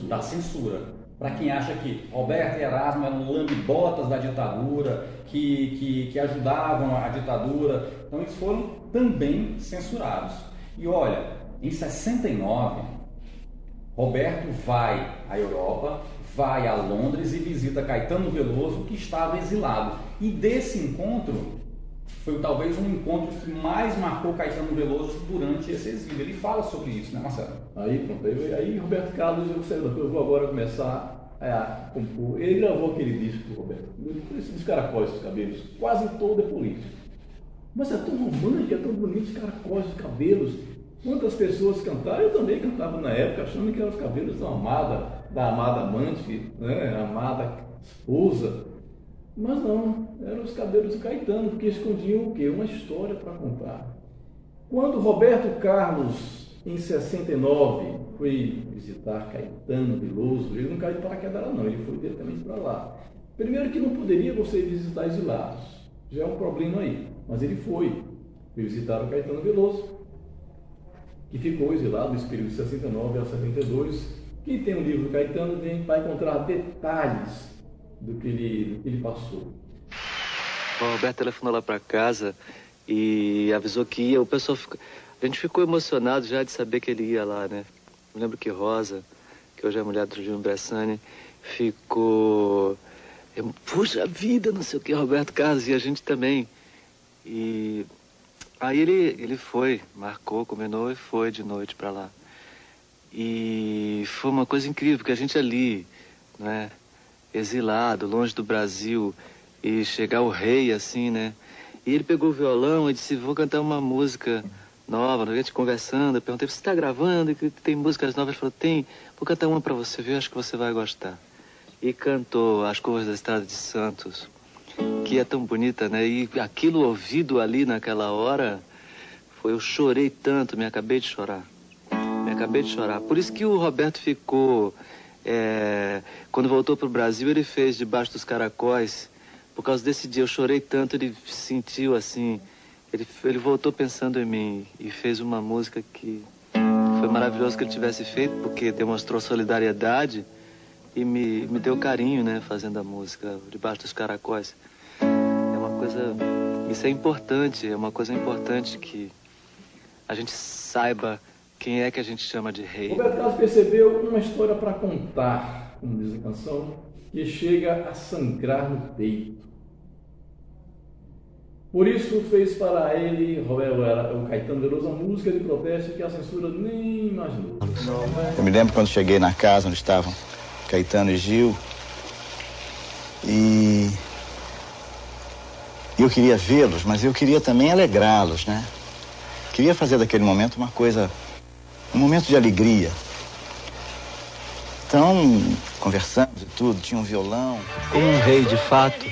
C: da
B: censura. Para quem acha que Roberto e Erasmo eram lambibotas da ditadura, que ajudavam a ditadura, então eles foram também censurados. E olha, em 69, Roberto vai à Europa, vai a Londres e visita Caetano Veloso, que estava exilado. E desse encontro, foi talvez um encontro que mais marcou Caetano Veloso durante esse exílio. Ele fala sobre isso, né, Marcelo?
C: Aí, pronto. Aí Roberto Carlos, eu vou agora começar a compor. Ele gravou aquele disco do Roberto, esses caracóis dos cabelos, quase todo é político. Mas é tão romântico, é tão bonito os caracóis dos cabelos. Quantas pessoas cantaram? Eu também cantava na época, achando que eram os cabelos da amada amante, né? Amada esposa. Mas não, eram os cabelos do Caetano, porque escondiam o quê? Uma história para contar. Quando Roberto Carlos, em 69, foi visitar Caetano Veloso, ele não caiu de paraquedas lá não, ele foi diretamente para lá. Primeiro que não poderia você visitar exilados, já é um problema aí, mas ele foi visitar o Caetano Veloso, que ficou exilado nesse período de 69 a 72. Quem tem o livro do Caetano vai encontrar detalhes do que ele passou.
I: O Roberto telefonou lá para casa e avisou que ia. A gente ficou emocionado já de saber que ele ia lá, né? Eu lembro que Rosa, que hoje é a mulher do Júnior Bressani, ficou... Puxa vida, não sei o que, Roberto Carlos, e a gente também. E aí ele foi, marcou, combinou e foi de noite para lá. E foi uma coisa incrível, porque a gente ali, né, exilado, longe do Brasil, e chegar o rei assim, né? E ele pegou o violão e disse, vou cantar uma música nova, a gente conversando, eu perguntei, você está gravando? Tem músicas novas? Ele falou, tem, vou cantar uma para você ver, acho que você vai gostar. E cantou As Curvas da Estrada de Santos, que é tão bonita, né? E aquilo ouvido ali naquela hora, eu chorei tanto, me acabei de chorar. Por isso que o Roberto ficou, quando voltou para o Brasil, ele fez Debaixo dos Caracóis. Por causa desse dia, eu chorei tanto, ele sentiu assim, ele voltou pensando em mim e fez uma música que foi maravilhoso que ele tivesse feito, porque demonstrou solidariedade e me deu carinho, né, fazendo a música Debaixo dos Caracóis. É uma coisa, isso é importante, é uma coisa importante que a gente saiba quem é que a gente chama de rei.
C: Roberto Carlos percebeu uma história para contar, como diz a canção, que chega a sangrar no peito. Por isso fez para ele, o Caetano Veloso, uma música de protesto que a censura nem imaginou.
A: Eu me lembro quando cheguei na casa onde estavam Caetano e Gil, e eu queria vê-los, mas eu queria também alegrá-los, né? Queria fazer daquele momento uma coisa, um momento de alegria. Então, conversamos e tudo, tinha um violão.
I: Como um rei, de fato,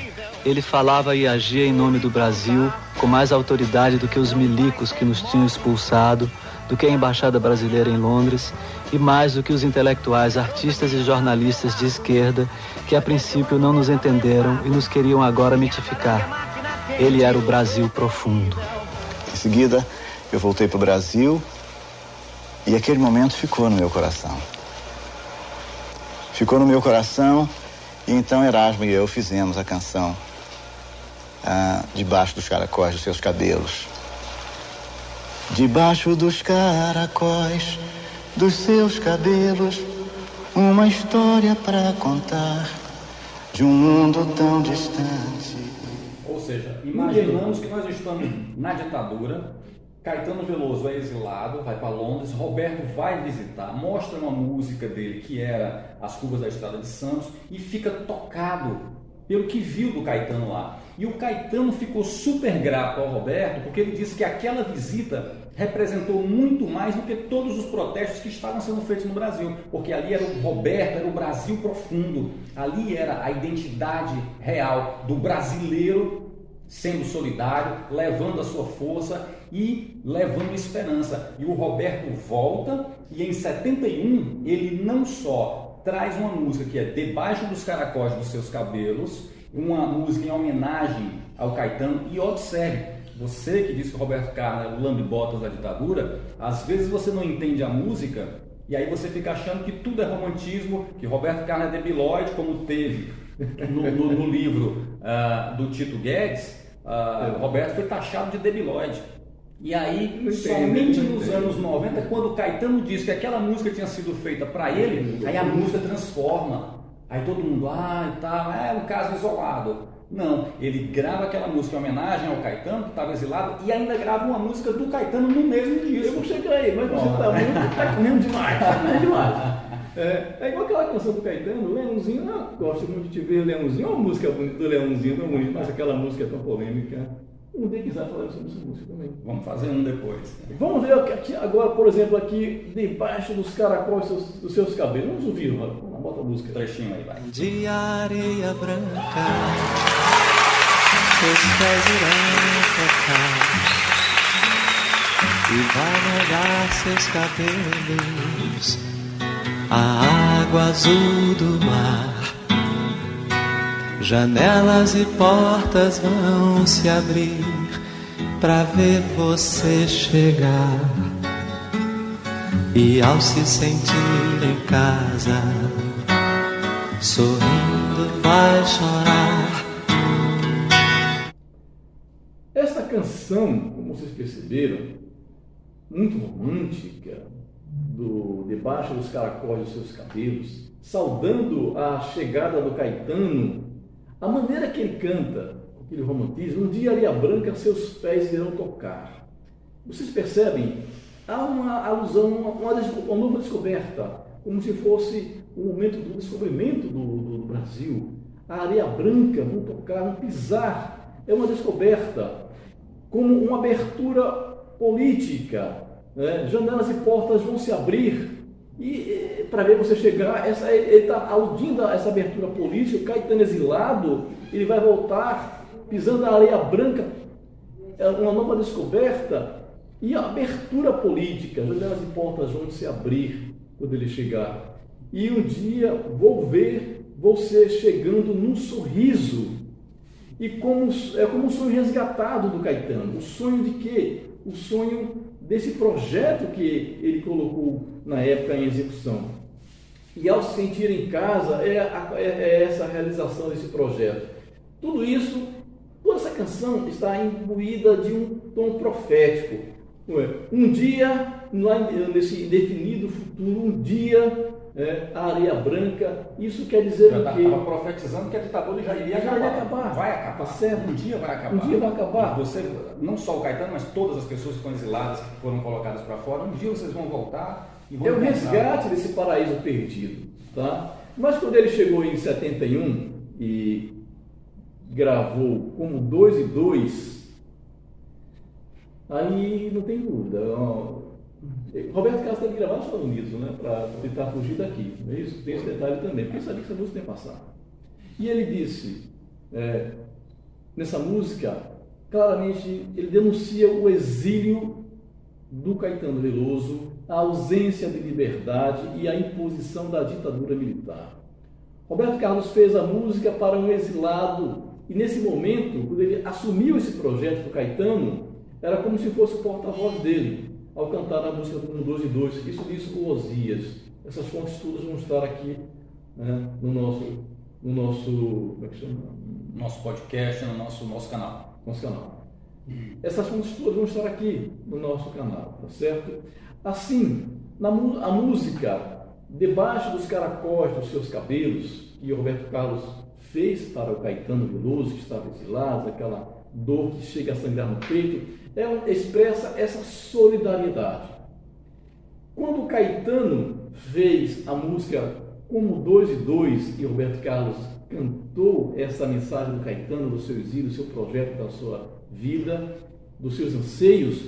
I: ele falava e agia em nome do Brasil com mais autoridade do que os milicos que nos tinham expulsado, do que a Embaixada Brasileira em Londres e mais do que os intelectuais, artistas e jornalistas de esquerda que a princípio não nos entenderam e nos queriam agora mitificar. Ele era o Brasil profundo.
A: Em seguida, eu voltei para o Brasil e aquele momento ficou no meu coração. Ficou no meu coração e então Erasmo e eu fizemos a canção Debaixo dos Caracóis dos Seus Cabelos. Debaixo dos caracóis dos seus cabelos, uma história para contar de um mundo tão distante.
B: Ou seja, imaginamos que nós estamos na ditadura, Caetano Veloso é exilado, vai para Londres, Roberto vai visitar, mostra uma música dele que era As Curvas da Estrada de Santos e fica tocado pelo que viu do Caetano lá. E o Caetano ficou super grato ao Roberto porque ele disse que aquela visita representou muito mais do que todos os protestos que estavam sendo feitos no Brasil, porque ali era o Roberto, era o Brasil profundo, ali era a identidade real do brasileiro sendo solidário, levando a sua força e levando esperança. E o Roberto volta e em 71 ele não só traz uma música que é Debaixo dos Caracóis dos Seus Cabelos, uma música em homenagem ao Caetano. E observe, você que diz que o Roberto Carlos é o lambe-botas da ditadura, às vezes você não entende a música e aí você fica achando que tudo é romantismo, que Roberto Carlos é debilóide, como teve no livro do Tito Guedes. Roberto foi taxado de debilóide. E aí, somente nos anos 90, quando o Caetano disse que aquela música tinha sido feita para ele, aí a música transforma. Aí todo mundo, e tal, é um caso isolado. Não, ele grava aquela música em homenagem ao Caetano, que estava exilado, e ainda grava uma música do Caetano no mesmo disco.
C: Eu vou chegar aí, mas você tá comendo demais, É igual aquela canção do Caetano, Leãozinho, eu gosto muito de te ver, Leãozinho, uma música bonita do Leãozinho, tão bonita, mas aquela música é tão polêmica. Um dia quiser falar sobre essa música também.
B: Vamos fazer um depois.
C: Vamos ver aqui, agora, por exemplo, aqui, Debaixo dos Caracóis dos Seus Cabelos. Vamos ouvir, Roberto. bota a música.
B: Trechinho aí, vai.
J: De areia branca, seus pés irão tocar e vai molhar seus cabelos, a água azul do mar. Janelas e portas vão se abrir pra ver você chegar. E ao se sentir em casa, sorrindo vai chorar.
C: Essa canção, como vocês perceberam, muito romântica, do Debaixo dos Caracóis dos Seus Cabelos, saudando a chegada do Caetano, a maneira que ele canta, aquele romantismo, um dia areia branca seus pés irão tocar. Vocês percebem? Há uma alusão, uma nova descoberta, como se fosse o momento do descobrimento do Brasil. A areia branca vão tocar, vão pisar. É uma descoberta, como uma abertura política. Né? Janelas e portas vão se abrir. E para ver você chegar, ele está aludindo a essa abertura política. O Caetano exilado, ele vai voltar pisando na areia branca. É uma nova descoberta. E a abertura política, janelas e portas vão se abrir quando ele chegar. E um dia vou ver você chegando num sorriso. E é como um sonho resgatado do Caetano. O sonho de quê? O sonho desse projeto que ele colocou na época em execução. E ao se sentir em casa, é essa realização desse projeto. Tudo isso, toda essa canção está imbuída de um tom profético. Um dia, nesse indefinido futuro, um dia, a areia branca, isso quer dizer o quê?
B: Estava profetizando que a ditadura já iria acabar. Vai acabar.
C: Tá certo.
B: Um dia vai acabar.
C: Um dia vai acabar.
B: Você, não só o Caetano, mas todas as pessoas que estão exiladas, que foram colocadas para fora, um dia vocês vão voltar e vão
C: o resgate desse paraíso perdido. Tá? Mas quando ele chegou em 71 e gravou como 2 e 2, aí não tem dúvida. Roberto Carlos teve que gravar nos Estados Unidos, né, para tentar fugir daqui. Não é isso? Tem esse detalhe também, porque ele sabia que essa música ia passar. E ele disse, nessa música, claramente, ele denuncia o exílio do Caetano Veloso, a ausência de liberdade e a imposição da ditadura militar. Roberto Carlos fez a música para um exilado, e nesse momento, quando ele assumiu esse projeto do Caetano, era como se fosse o porta-voz dele, ao cantar a música do 2 e 2. Isso diz o Osias. Essas fontes todas vão estar aqui, né, no nosso como é que chama?
B: Nosso podcast, no nosso canal.
C: Nosso canal. Essas fontes todas vão estar aqui no nosso canal, tá certo? Assim, a música Debaixo dos Caracóis dos Seus Cabelos, que o Roberto Carlos fez para o Caetano Veloso, que estava exilado, aquela dor que chega a sangrar no peito, expressa essa solidariedade. Quando o Caetano fez a música Como 2 e 2 e Roberto Carlos cantou essa mensagem do Caetano, do seu exílio, do seu projeto, da sua vida, dos seus anseios,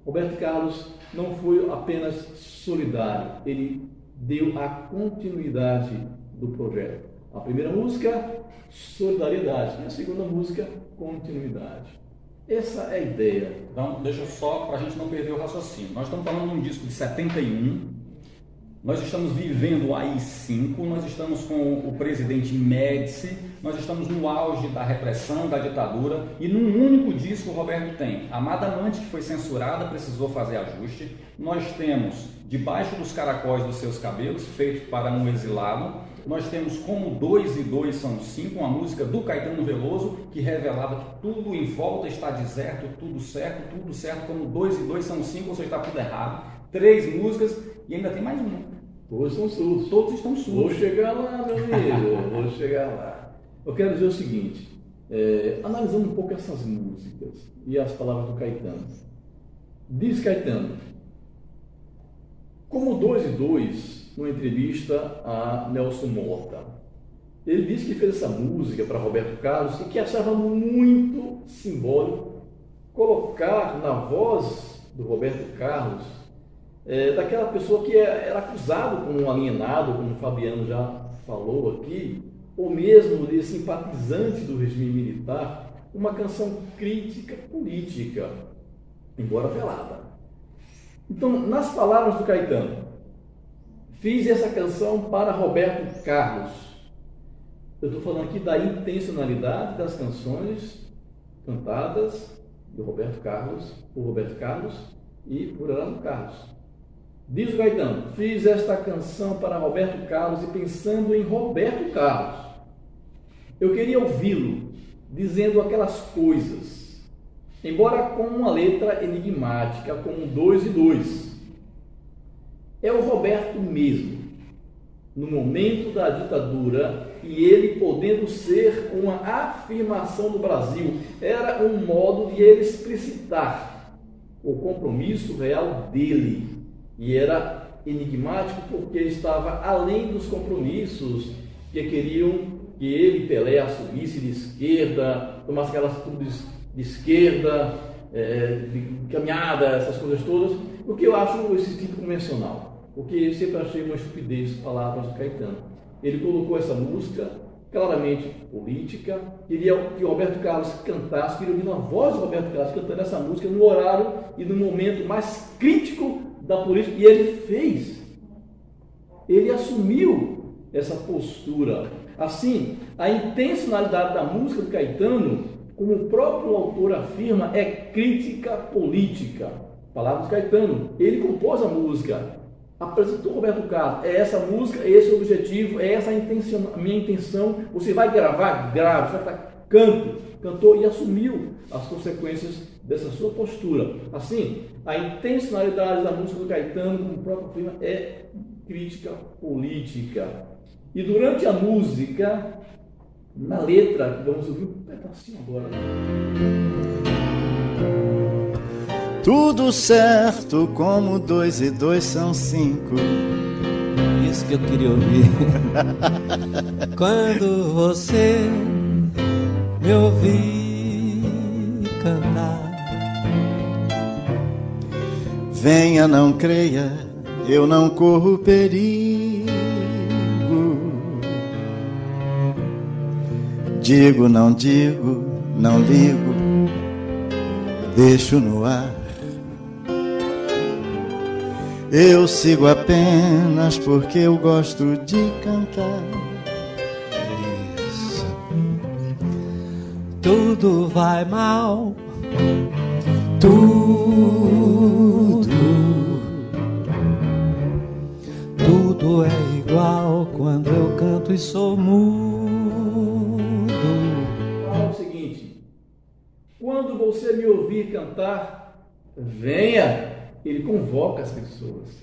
C: Roberto Carlos não foi apenas solidário, ele deu a continuidade do projeto. A primeira música, solidariedade, e a segunda música, continuidade. Essa é a ideia.
B: Então, deixa só, para a gente não perder o raciocínio. Nós estamos falando de um disco de 71, nós estamos vivendo o AI-5, nós estamos com o presidente Médici, nós estamos no auge da repressão, da ditadura, e num único disco o Roberto tem Amada Amante, que foi censurada, precisou fazer ajuste. Nós temos Debaixo dos Caracóis dos Seus Cabelos, feito para um exilado. Nós temos Como 2 e 2 são 5, uma música do Caetano Veloso, que revelava que tudo em volta está deserto, tudo certo, como 2 e 2 são 5, ou seja, está tudo errado. 3 músicas e ainda tem mais uma.
C: Todos estão surdos.
B: Todos estão surdos.
C: Vou chegar lá, meu amigo, vou chegar lá. Eu quero dizer o seguinte, analisando um pouco essas músicas e as palavras do Caetano. Diz Caetano, Como 2 e 2, numa entrevista a Nelson Mota. Ele disse que fez essa música para Roberto Carlos e que achava muito simbólico colocar na voz do Roberto Carlos daquela pessoa que era acusado como um alienado, como o Fabiano já falou aqui, ou mesmo de simpatizante do regime militar, uma canção crítica política, embora velada. Então, nas palavras do Caetano, fiz essa canção para Roberto Carlos. Eu estou falando aqui da intencionalidade das canções cantadas por Roberto Carlos e por Erasmo Carlos. Diz o Caetano, fiz esta canção para Roberto Carlos e pensando em Roberto Carlos. Eu queria ouvi-lo dizendo aquelas coisas, embora com uma letra enigmática, como 2 e 2. É o Roberto mesmo, no momento da ditadura, e ele podendo ser uma afirmação do Brasil. Era um modo de ele explicitar o compromisso real dele. E era enigmático porque estava além dos compromissos que queriam que ele, Pelé, assumisse de esquerda, tomasse aquelas atitudes de esquerda, de caminhada, essas coisas todas, o que eu acho esse tipo convencional, porque eu sempre achei uma estupidez palavras do Caetano. Ele colocou essa música claramente política, queria que o Roberto Carlos cantasse, queria ouvir a voz do Roberto Carlos cantando essa música no horário e no momento mais crítico da política, e ele fez. Ele assumiu essa postura. Assim, a intencionalidade da música do Caetano, como o próprio autor afirma, é crítica política. Palavras do Caetano. Ele compôs a música, apresentou Roberto Carlos. É essa música, é esse o objetivo, é essa a minha intenção. Você vai gravar? Grave. Você vai estar cantou e assumiu as consequências dessa sua postura. Assim, a intencionalidade da música do Caetano, como o próprio afirma, é crítica política. E durante a música, na letra, vamos ouvir um pedacinho agora.
A: Tudo certo, como 2 e 2 são 5.
J: Isso que eu queria ouvir. Quando você me ouvir cantar,
A: venha, não creia, eu não corro perigo. Digo, não ligo, deixo no ar. Eu sigo apenas porque eu gosto de cantar.
J: Isso. Tudo vai mal, tudo é igual quando eu canto e sou mudo.
C: Fala o seguinte: quando você me ouvir cantar, venha. Ele convoca as pessoas.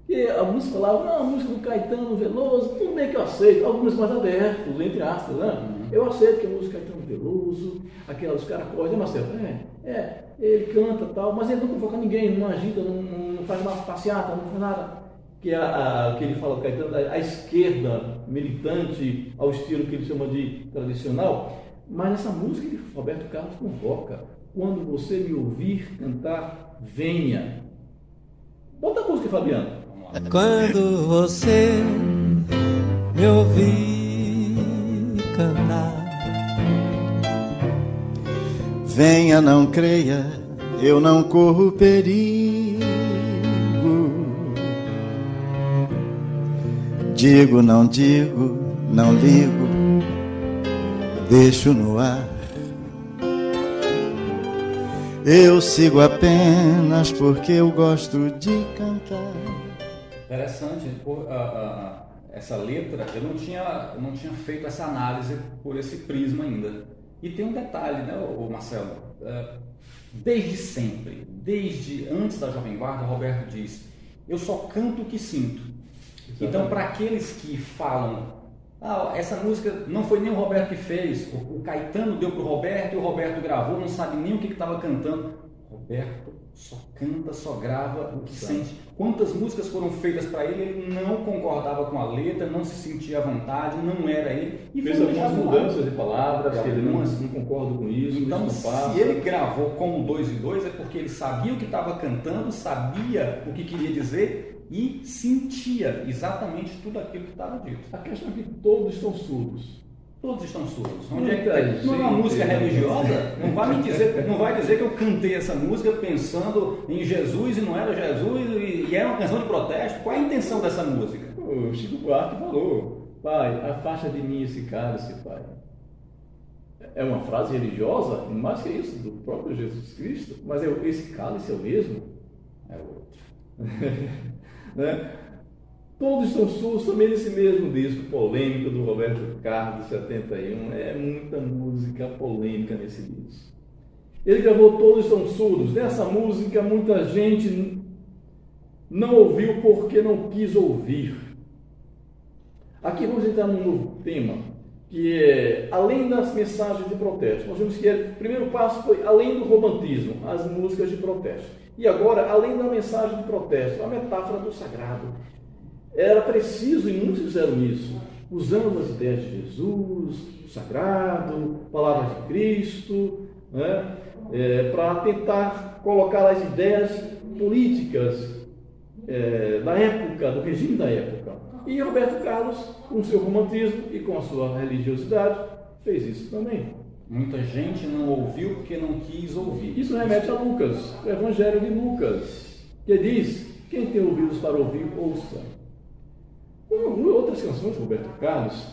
C: E alguns falavam, não, a música do Caetano Veloso, tudo bem que eu aceito, alguns mais abertos, entre aspas, né? Eu aceito que a música do Caetano Veloso, aquelas caracóis, né, Marcelo? Ele canta e tal, mas ele não convoca ninguém, não agita, não faz uma passeata, não faz nada. Que ele fala do Caetano, a esquerda militante, ao estilo que ele chama de tradicional. Mas nessa música, Roberto Carlos convoca. Quando você me ouvir cantar, venha. Bota a música, Fabiano.
J: Quando você me ouvir cantar,
A: venha, não creia, eu não corro perigo. Digo, não ligo, deixo no ar. Eu sigo apenas porque eu gosto de cantar.
B: Interessante, essa letra, eu não tinha feito essa análise por esse prisma ainda. E tem um detalhe, né, Marcelo? Desde sempre, desde antes da Jovem Guarda, Roberto diz, eu só canto o que sinto. Exatamente. Então, para aqueles que falam, essa música não foi nem o Roberto que fez, o Caetano deu para o Roberto e o Roberto gravou, não sabe nem o que estava cantando. Roberto só canta, só grava o que sente. Quantas músicas foram feitas para ele, ele não concordava com a letra, não se sentia à vontade, não era ele. E
C: fez algumas mudanças de palavras, que ele não concorda com isso.
B: Então,
C: isso não passa.
B: Se ele gravou como 2 e 2, é porque ele sabia o que estava cantando, sabia o que queria dizer, e sentia exatamente tudo aquilo que estava dito.
C: A questão é que todos estão surdos.
B: Todos estão surdos. Onde é que não é uma música religiosa? Não vai dizer que eu cantei essa música pensando em Jesus e não era Jesus e era uma canção de protesto. Qual é a intenção dessa música?
C: O Chico Buarque falou: Pai, afasta de mim esse cálice, Pai. É uma frase religiosa, mais que isso, do próprio Jesus Cristo, mas esse cálice é o mesmo?
B: É outro.
C: Né? Todos estão surdos também nesse mesmo disco polêmico do Roberto Carlos, de 71. É muita música polêmica nesse disco. Ele gravou Todos Estão Surdos. Nessa música, muita gente não ouviu porque não quis ouvir. Aqui vamos entrar num novo tema, que é além das mensagens de protesto. Nós vimos que o primeiro passo foi além do romantismo, as músicas de protesto. E agora, além da mensagem de protesto, a metáfora do sagrado. Era preciso, e muitos fizeram isso, usando as ideias de Jesus, o sagrado, palavras de Cristo, né, para tentar colocar as ideias políticas da época, do regime da época. E Roberto Carlos, com seu romantismo e com a sua religiosidade, fez isso também.
B: Muita gente não ouviu porque não quis ouvir.
C: Isso remete a Lucas, o Evangelho de Lucas, que diz: quem tem ouvidos para ouvir, ouça. Outras canções de Roberto Carlos,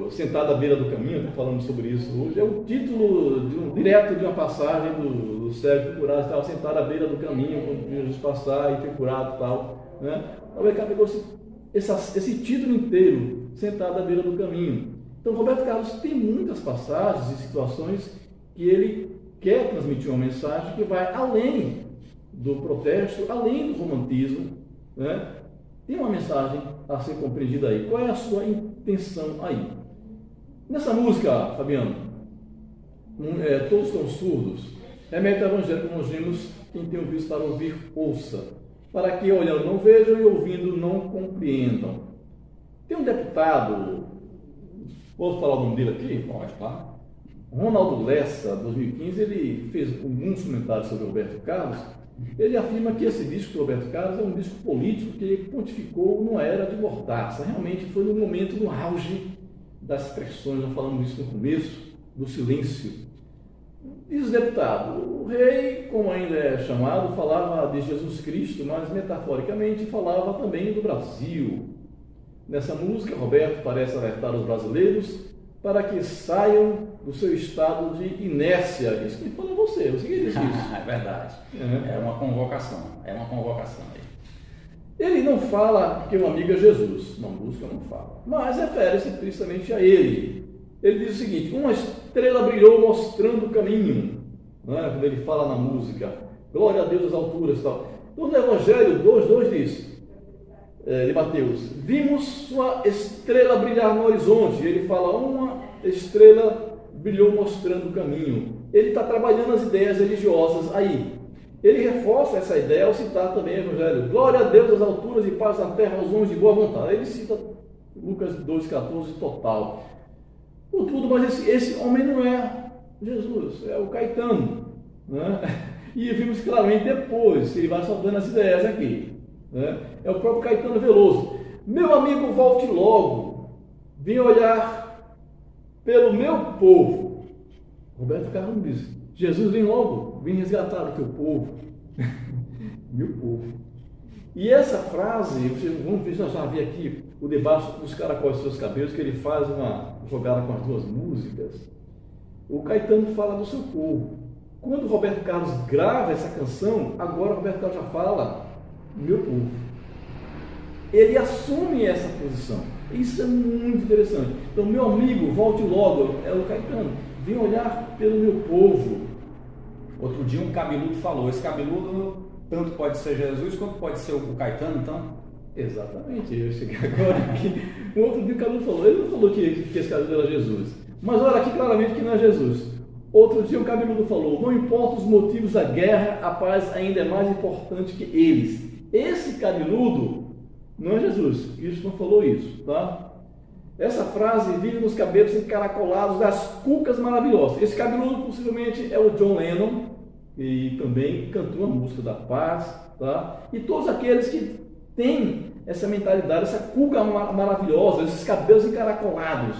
C: o Sentado à Beira do Caminho, está falando sobre isso hoje, é o título direto de uma passagem do Sérgio Curado, estava sentado à beira do caminho, quando Jesus passar e foi curado e tal. Né? Roberto Carlos pegou esse título inteiro, Sentado à Beira do Caminho. Então, Roberto Carlos tem muitas passagens e situações que ele quer transmitir uma mensagem que vai além do protesto, além do romantismo, né? Tem uma mensagem a ser compreendida aí. Qual é a sua intenção aí? Nessa música, Fabiano, Todos Estão Surdos, remete ao Evangelho, como nós vimos: quem tem ouvidos para ouvir, ouça. Para que olhando não vejam e ouvindo não compreendam. Tem um deputado, posso falar o nome dele aqui?
B: Pode, claro.
C: Ronaldo Lessa, 2015, ele fez alguns comentários sobre Roberto Carlos. Ele afirma que esse disco do Roberto Carlos é um disco político que ele pontificou numa era de mordaça. Realmente foi no momento do auge das pressões, nós falamos isso no começo, do silêncio. Diz o deputado: o rei, como ainda é chamado, falava de Jesus Cristo, mas metaforicamente falava também do Brasil. Nessa música, Roberto parece alertar os brasileiros para que saiam do seu estado de inércia. Isso que fala você que disse isso.
B: É verdade. É uma convocação. Aí.
C: Ele não fala que o amigo é Jesus, na música não fala, mas refere-se principalmente a ele. Ele diz o seguinte: uma estrela brilhou mostrando o caminho, né? Quando ele fala na música, glória a Deus às alturas e tal. Então, no Evangelho 2:2 diz, de Mateus: vimos sua estrela brilhar no horizonte. Ele fala: uma estrela brilhou mostrando o caminho. Ele está trabalhando as ideias religiosas aí. Ele reforça essa ideia ao citar também o Evangelho: glória a Deus às alturas e paz na terra aos homens de boa vontade. Ele cita Lucas 2,14 total. Contudo, mas esse homem não é Jesus, é o Caetano, né? E vimos claramente depois, ele vai soltando as ideias aqui, né? É o próprio Caetano Veloso: meu amigo, volte logo, vim olhar pelo meu povo. Roberto Carlos diz: Jesus, vem logo, vem resgatar o teu povo. Meu povo. E essa frase, vamos ver, nós já vi aqui o debaixo dos caracóis dos seus cabelos, que ele faz uma jogada com as duas músicas. O Caetano fala do seu povo. Quando o Roberto Carlos grava essa canção, agora o Roberto Carlos já fala meu povo. Ele assume essa posição. Isso é muito interessante. Então, meu amigo, volte logo, é o Caetano: vem olhar pelo meu povo.
B: Outro dia um cabeludo falou: esse cabeludo tanto pode ser Jesus quanto pode ser o Caetano, então?
C: Exatamente, eu cheguei agora aqui. Um outro dia o cabeludo falou, ele não falou que esse cabeludo era Jesus, mas olha aqui claramente que não é Jesus. Outro dia o cabeludo falou: não importa os motivos da guerra, a paz ainda é mais importante que eles. Esse cabeludo não é Jesus, Cristo não falou isso, tá? Essa frase vive nos cabelos encaracolados das cucas maravilhosas. Esse cabeludo possivelmente é o John Lennon, e também cantou a música da paz, tá? E todos aqueles que tem essa mentalidade, essa cuca maravilhosa, esses cabelos encaracolados.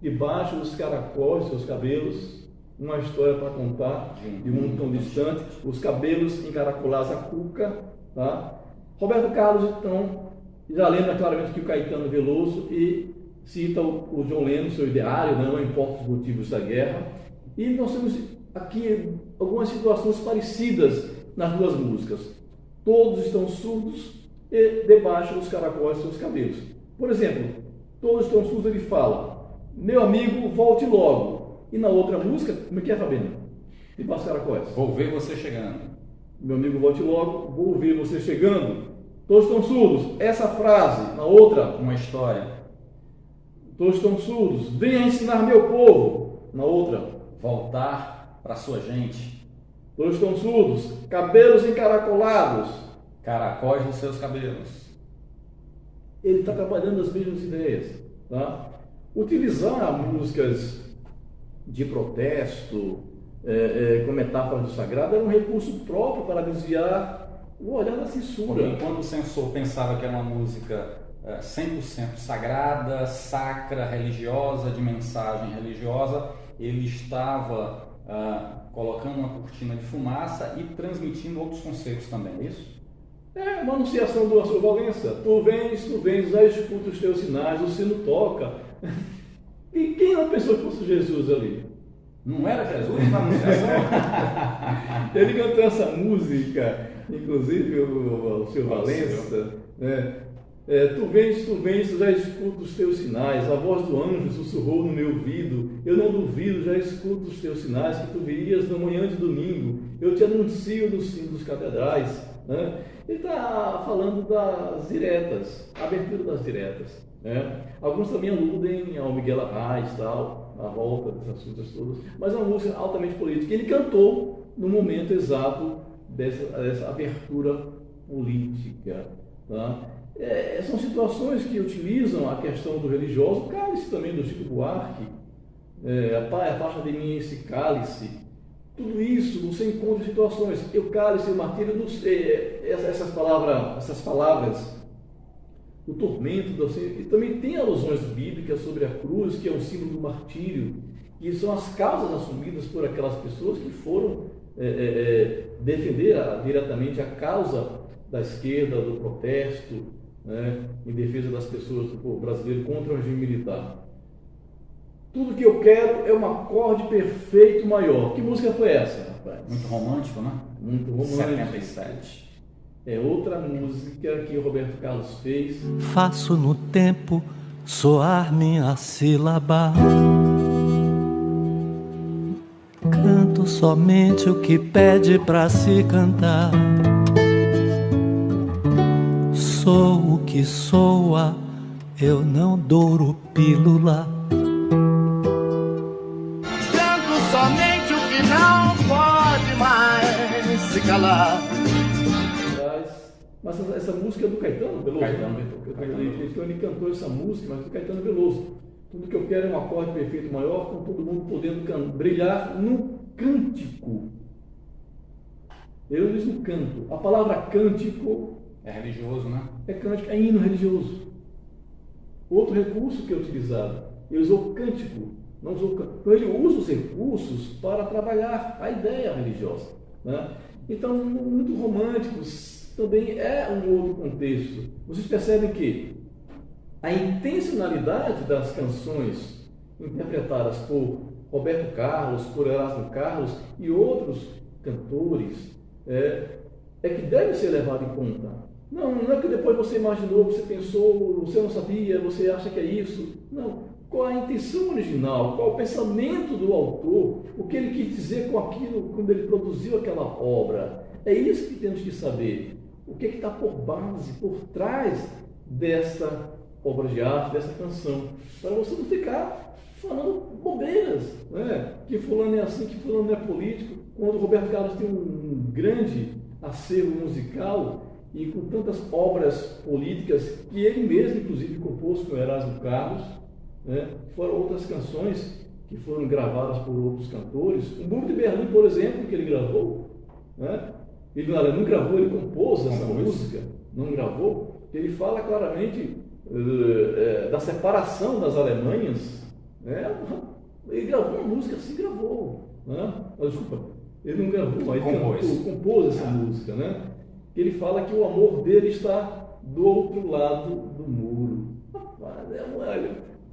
C: Debaixo dos caracóis, seus cabelos, uma história para contar de um mundo tão distante, os cabelos encaracolados, a cuca, tá? Roberto Carlos, então, já lembra claramente que o Caetano Veloso e cita o John Lennon, seu ideário, né? Não importa os motivos da guerra. E nós temos aqui algumas situações parecidas nas duas músicas. Todos estão surdos e debaixo dos caracóis seus cabelos. Por exemplo, todos estão surdos, ele fala: meu amigo, volte logo. E na outra música, como é que é, Fabiano? Debaixo dos caracóis.
B: Vou ver você chegando.
C: Meu amigo, volte logo, vou ver você chegando. Todos estão surdos. Essa frase, na outra,
B: uma história.
C: Todos estão surdos. Venha ensinar meu povo. Na outra,
B: voltar para sua gente.
C: Todos estão surdos. Cabelos encaracolados.
B: Caracóis nos seus cabelos.
C: Ele está trabalhando as mesmas ideias, tá? Utilizar músicas de protesto com metáforas do sagrado era um recurso próprio para desviar o olhar da censura.
B: Enquanto o censor pensava que era uma música 100% sagrada, sacra, religiosa, de mensagem religiosa, ele estava colocando uma cortina de fumaça e transmitindo outros conceitos também, é isso?
C: É uma anunciação do Arthur Valença. Tu vens, já escuta os teus sinais, o sino toca. E quem não pensou que fosse Jesus ali?
B: Não era Jesus na anunciação?
C: Ele cantou essa música, inclusive o seu Valença, né? Tu vens, já escuto os teus sinais, a voz do anjo sussurrou no meu ouvido, eu não duvido, já escuto os teus sinais, que tu virias na manhã de domingo, eu te anuncio no sino dos catedrais, né? Ele está falando das diretas, a abertura das diretas, né? Alguns também aludem ao Miguel Arraes, tal, a volta dessas coisas todas, mas é uma música altamente política. Ele cantou no momento exato dessa abertura política, tá? São situações que utilizam a questão do religioso, o cálice também do Chico Buarque, a faixa de mim esse cálice, tudo isso você encontra em situações. O cálice, o martírio, essas palavras, o tormento, e também tem alusões bíblicas sobre a cruz, que é um símbolo do martírio, e são as causas assumidas por aquelas pessoas que foram defender diretamente a causa da esquerda, do protesto, né, em defesa das pessoas do povo brasileiro contra o regime militar. Tudo que eu quero é um acorde perfeito maior. Que música foi essa, rapaz?
B: Muito romântico, né?
C: Muito romântico.
B: 77.
C: É outra música que o Roberto Carlos fez.
J: Faço no tempo soar minha sílaba. Canto somente o que pede pra se cantar. Sou o que soa, eu não douro pílula.
D: Canto somente o que não pode mais se calar.
C: Mas essa música é do Caetano Veloso. Então ele cantou essa música, mas do Caetano Veloso. Tudo que eu quero é um acorde perfeito maior, com todo mundo podendo brilhar no cântico. Eu disse no canto. A palavra cântico
B: é religioso, né?
C: É cântico, é hino religioso. Outro recurso que é utilizado, ele usou cântico, não usou canto. Então ele usa os recursos para trabalhar a ideia religiosa, né? Então, muito românticos também é um outro contexto. Vocês percebem que a intencionalidade das canções interpretadas por Roberto Carlos, por Erasmo Carlos e outros cantores é que deve ser levado em conta. Não é que depois você imaginou, você pensou, você não sabia, você acha que é isso. Não. Qual a intenção original? Qual o pensamento do autor? O que ele quis dizer com aquilo quando ele produziu aquela obra? É isso que temos que saber. O que está por base, por trás dessa obra de arte, dessa canção? Para você não ficar falando bobeiras, né? Que fulano é assim, que fulano não é político. Quando o Roberto Carlos tem um grande acervo musical e com tantas obras políticas que ele mesmo, inclusive, compôs com Erasmo Carlos, né? Foram outras canções que foram gravadas por outros cantores. O Muro de Berlim, por exemplo, que ele gravou, né? Ele não gravou, ele compôs essa música, não gravou. ele fala claramente da separação das Alemanhas. Né? Ele gravou uma música assim, gravou. Né? Desculpa, ele não gravou, mas compôs essa música. Né? Ele fala que o amor dele está do outro lado do muro.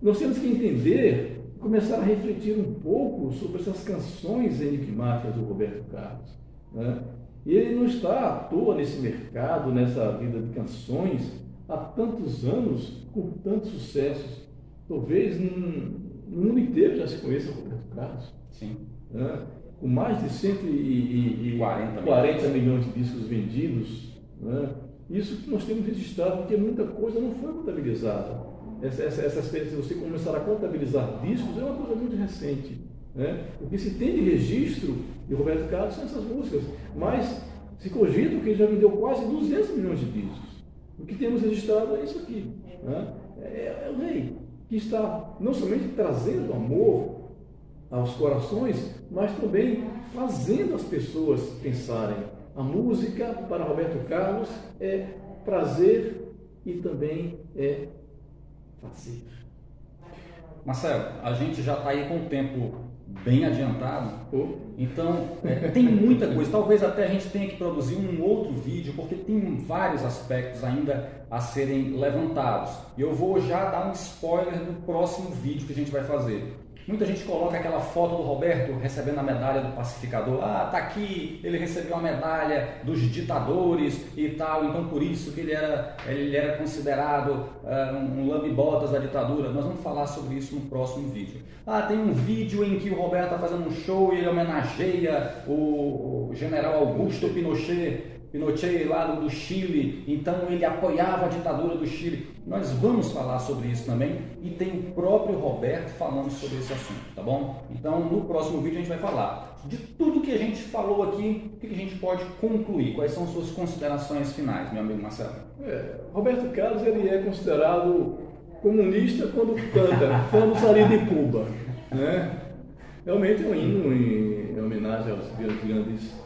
C: Nós temos que entender, começar a refletir um pouco sobre essas canções enigmáticas do Roberto Carlos. Né? E ele não está à toa nesse mercado, nessa vida de canções, há tantos anos, com tantos sucessos. Talvez no mundo inteiro já se conheça o Roberto Carlos.
B: Sim.
C: Né? Com mais de 140 milhões de discos vendidos. Né? Isso que nós temos registrado, porque muita coisa não foi contabilizada. Essa experiência de você começar a contabilizar discos é uma coisa muito recente. Né? O que se tem de registro de Roberto Carlos são essas músicas, mas se cogita que ele já vendeu quase 200 milhões de discos. O que temos registrado é isso aqui. Né? É o rei que está não somente trazendo amor aos corações, mas também fazendo as pessoas pensarem. A música para Roberto Carlos é prazer e também é fazer.
B: Marcelo, a gente já está aí com o tempo bem adiantado, então tem muita coisa. Talvez até a gente tenha que produzir um outro vídeo, porque tem vários aspectos ainda a serem levantados. E eu vou já dar um spoiler do próximo vídeo que a gente vai fazer. Muita gente coloca aquela foto do Roberto recebendo a medalha do pacificador. Ah, tá aqui, ele recebeu a medalha dos ditadores e tal, então por isso que ele era considerado um lambe-botas da ditadura. Nós vamos falar sobre isso no próximo vídeo. Ah, tem um vídeo em que o Roberto está fazendo um show e ele homenageia o general Augusto Pinochet lá do Chile, então ele apoiava a ditadura do Chile. Nós vamos falar sobre isso também e tem o próprio Roberto falando sobre esse assunto, tá bom? Então no próximo vídeo a gente vai falar de tudo que a gente falou aqui, o que a gente pode concluir, quais são suas considerações finais, meu amigo Marcelo?
C: Roberto Carlos ele é considerado comunista quando canta, quando sair de Cuba, né? Realmente é um hino em homenagem aos grandes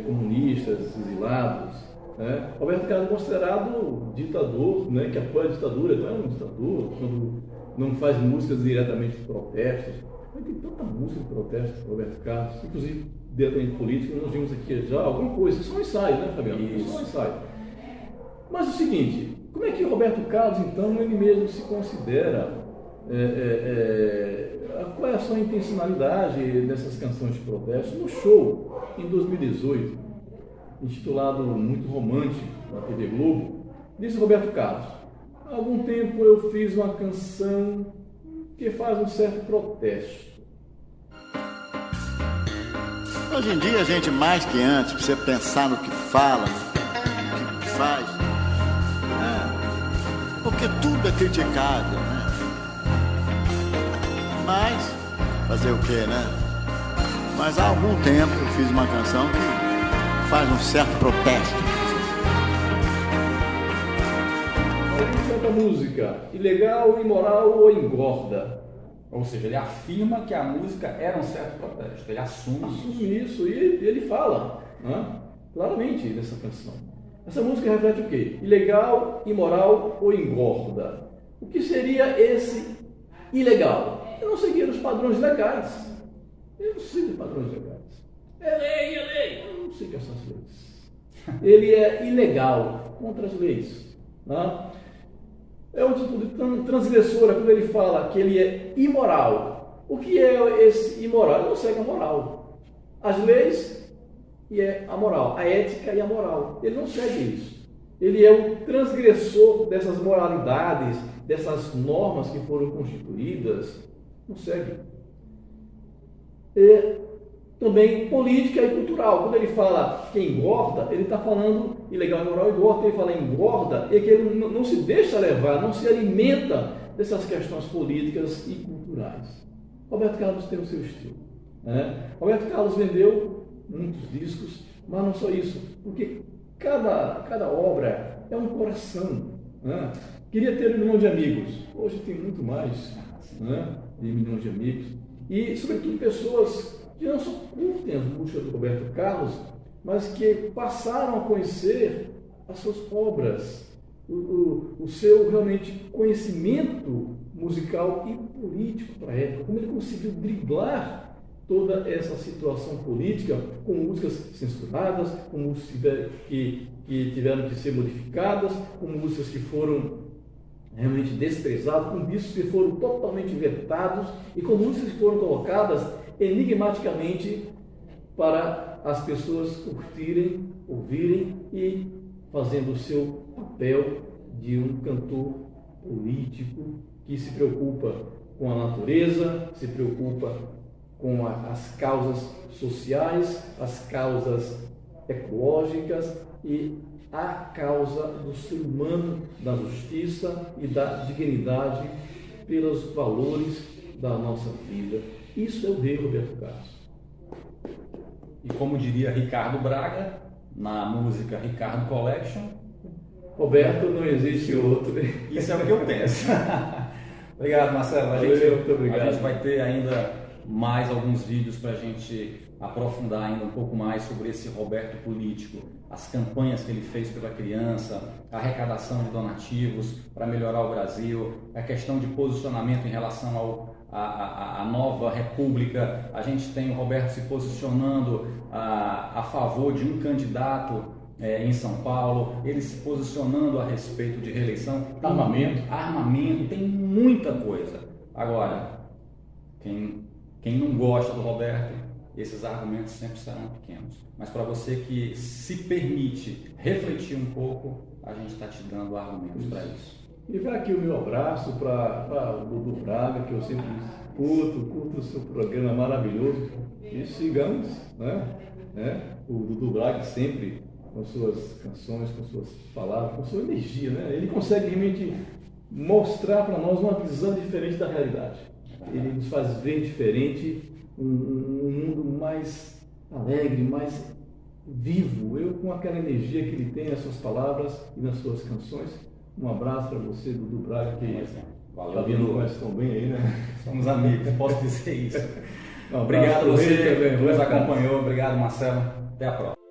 C: comunistas, exilados. Né? Roberto Carlos é considerado ditador, né? Que apoia a ditadura, não é um ditador, quando não faz músicas diretamente de protestos. Mas tem tanta música de protestos, Roberto Carlos, inclusive diretamente política, nós vimos aqui já alguma coisa, isso é um ensaio, né, Fabiano? Isso é um ensaio. Mas o seguinte, como é que o Roberto Carlos, então, ele mesmo se considera, qual é a sua intencionalidade dessas canções de protesto? No show, em 2018, intitulado Muito Romântico, na TV Globo, disse Roberto Carlos: há algum tempo eu fiz uma canção que faz um certo protesto.
A: Hoje em dia, gente, mais que antes, você pensar no que fala, no que faz, porque tudo é criticável, né? Mas, fazer o quê, né? Mas há algum tempo eu fiz uma canção que faz um certo protesto.
C: Ele canta música ilegal, imoral ou engorda.
B: Ou seja, ele afirma que a música era um certo protesto, ele assume
C: isso e ele fala, né, claramente nessa canção. Essa música reflete o quê? Ilegal, imoral ou engorda. O que seria esse ilegal? Eu não seguir os padrões legais. Eu não sigo padrões legais. É lei. Eu não sigo essas leis. Ele é ilegal, contra as leis. Né? É uma atitude transgressora quando ele fala que ele é imoral. O que é esse imoral? Ele não segue a moral. As leis e é a moral. A ética e a moral. Ele não segue isso. Ele é o transgressor dessas moralidades, dessas normas que foram constituídas. Não segue. Também política e cultural. Quando ele fala que engorda, ele está falando ilegal, imoral e engorda. Ele fala engorda, é que ele não se deixa levar, não se alimenta dessas questões políticas e culturais. Roberto Carlos tem o seu estilo. Né? Roberto Carlos vendeu muitos discos, mas não só isso, porque cada obra é um coração. Né? Queria ter 1 milhão de amigos. Hoje tem muito mais, né, de 1 milhão de amigos. E, sobretudo, pessoas que não só curtem as músicas do Roberto Carlos, mas que passaram a conhecer as suas obras. o seu realmente conhecimento musical e político para a época, como ele conseguiu driblar toda essa situação política com músicas censuradas, com músicas que tiveram que ser modificadas, com músicas que foram realmente desprezadas, com discos que foram totalmente vetados e com músicas que foram colocadas enigmaticamente para as pessoas curtirem, ouvirem e fazendo o seu papel de um cantor político que se preocupa com a natureza, se preocupa com as causas sociais, as causas ecológicas e a causa do ser humano, da justiça e da dignidade pelos valores da nossa vida. Isso é o rei Roberto Carlos.
B: E como diria Ricardo Braga, na música Ricardo Collection,
C: Roberto, não existe outro.
B: Isso é o que eu penso. Obrigado, Marcelo.
C: Muito obrigado.
B: A gente vai ter ainda mais alguns vídeos para a gente aprofundar ainda um pouco mais sobre esse Roberto político, as campanhas que ele fez pela criança, a arrecadação de donativos para melhorar o Brasil, a questão de posicionamento em relação à nova república. A gente tem o Roberto se posicionando a favor de um candidato em São Paulo, ele se posicionando a respeito de reeleição. Armamento, tem muita coisa. Agora, quem não gosta do Roberto, esses argumentos sempre serão pequenos. Mas para você que se permite refletir um pouco, a gente está te dando argumentos para isso.
C: E vai aqui o meu abraço para o Dudu Braga, que eu sempre curto o seu programa maravilhoso. E sigamos, o Dudu Braga sempre com suas canções, com suas palavras, com sua energia, Ele consegue realmente mostrar para nós uma visão diferente da realidade. Ele nos faz ver diferente, um mundo mais alegre, mais vivo. Eu, com aquela energia que ele tem nas suas palavras e nas suas canções, um abraço para você, Dudu Braga, que
B: valeu,
C: Dudu, nós estamos bem aí,
B: Somos amigos, posso dizer isso. Obrigado a você que nos acompanhou, obrigado, Marcelo. Até a próxima.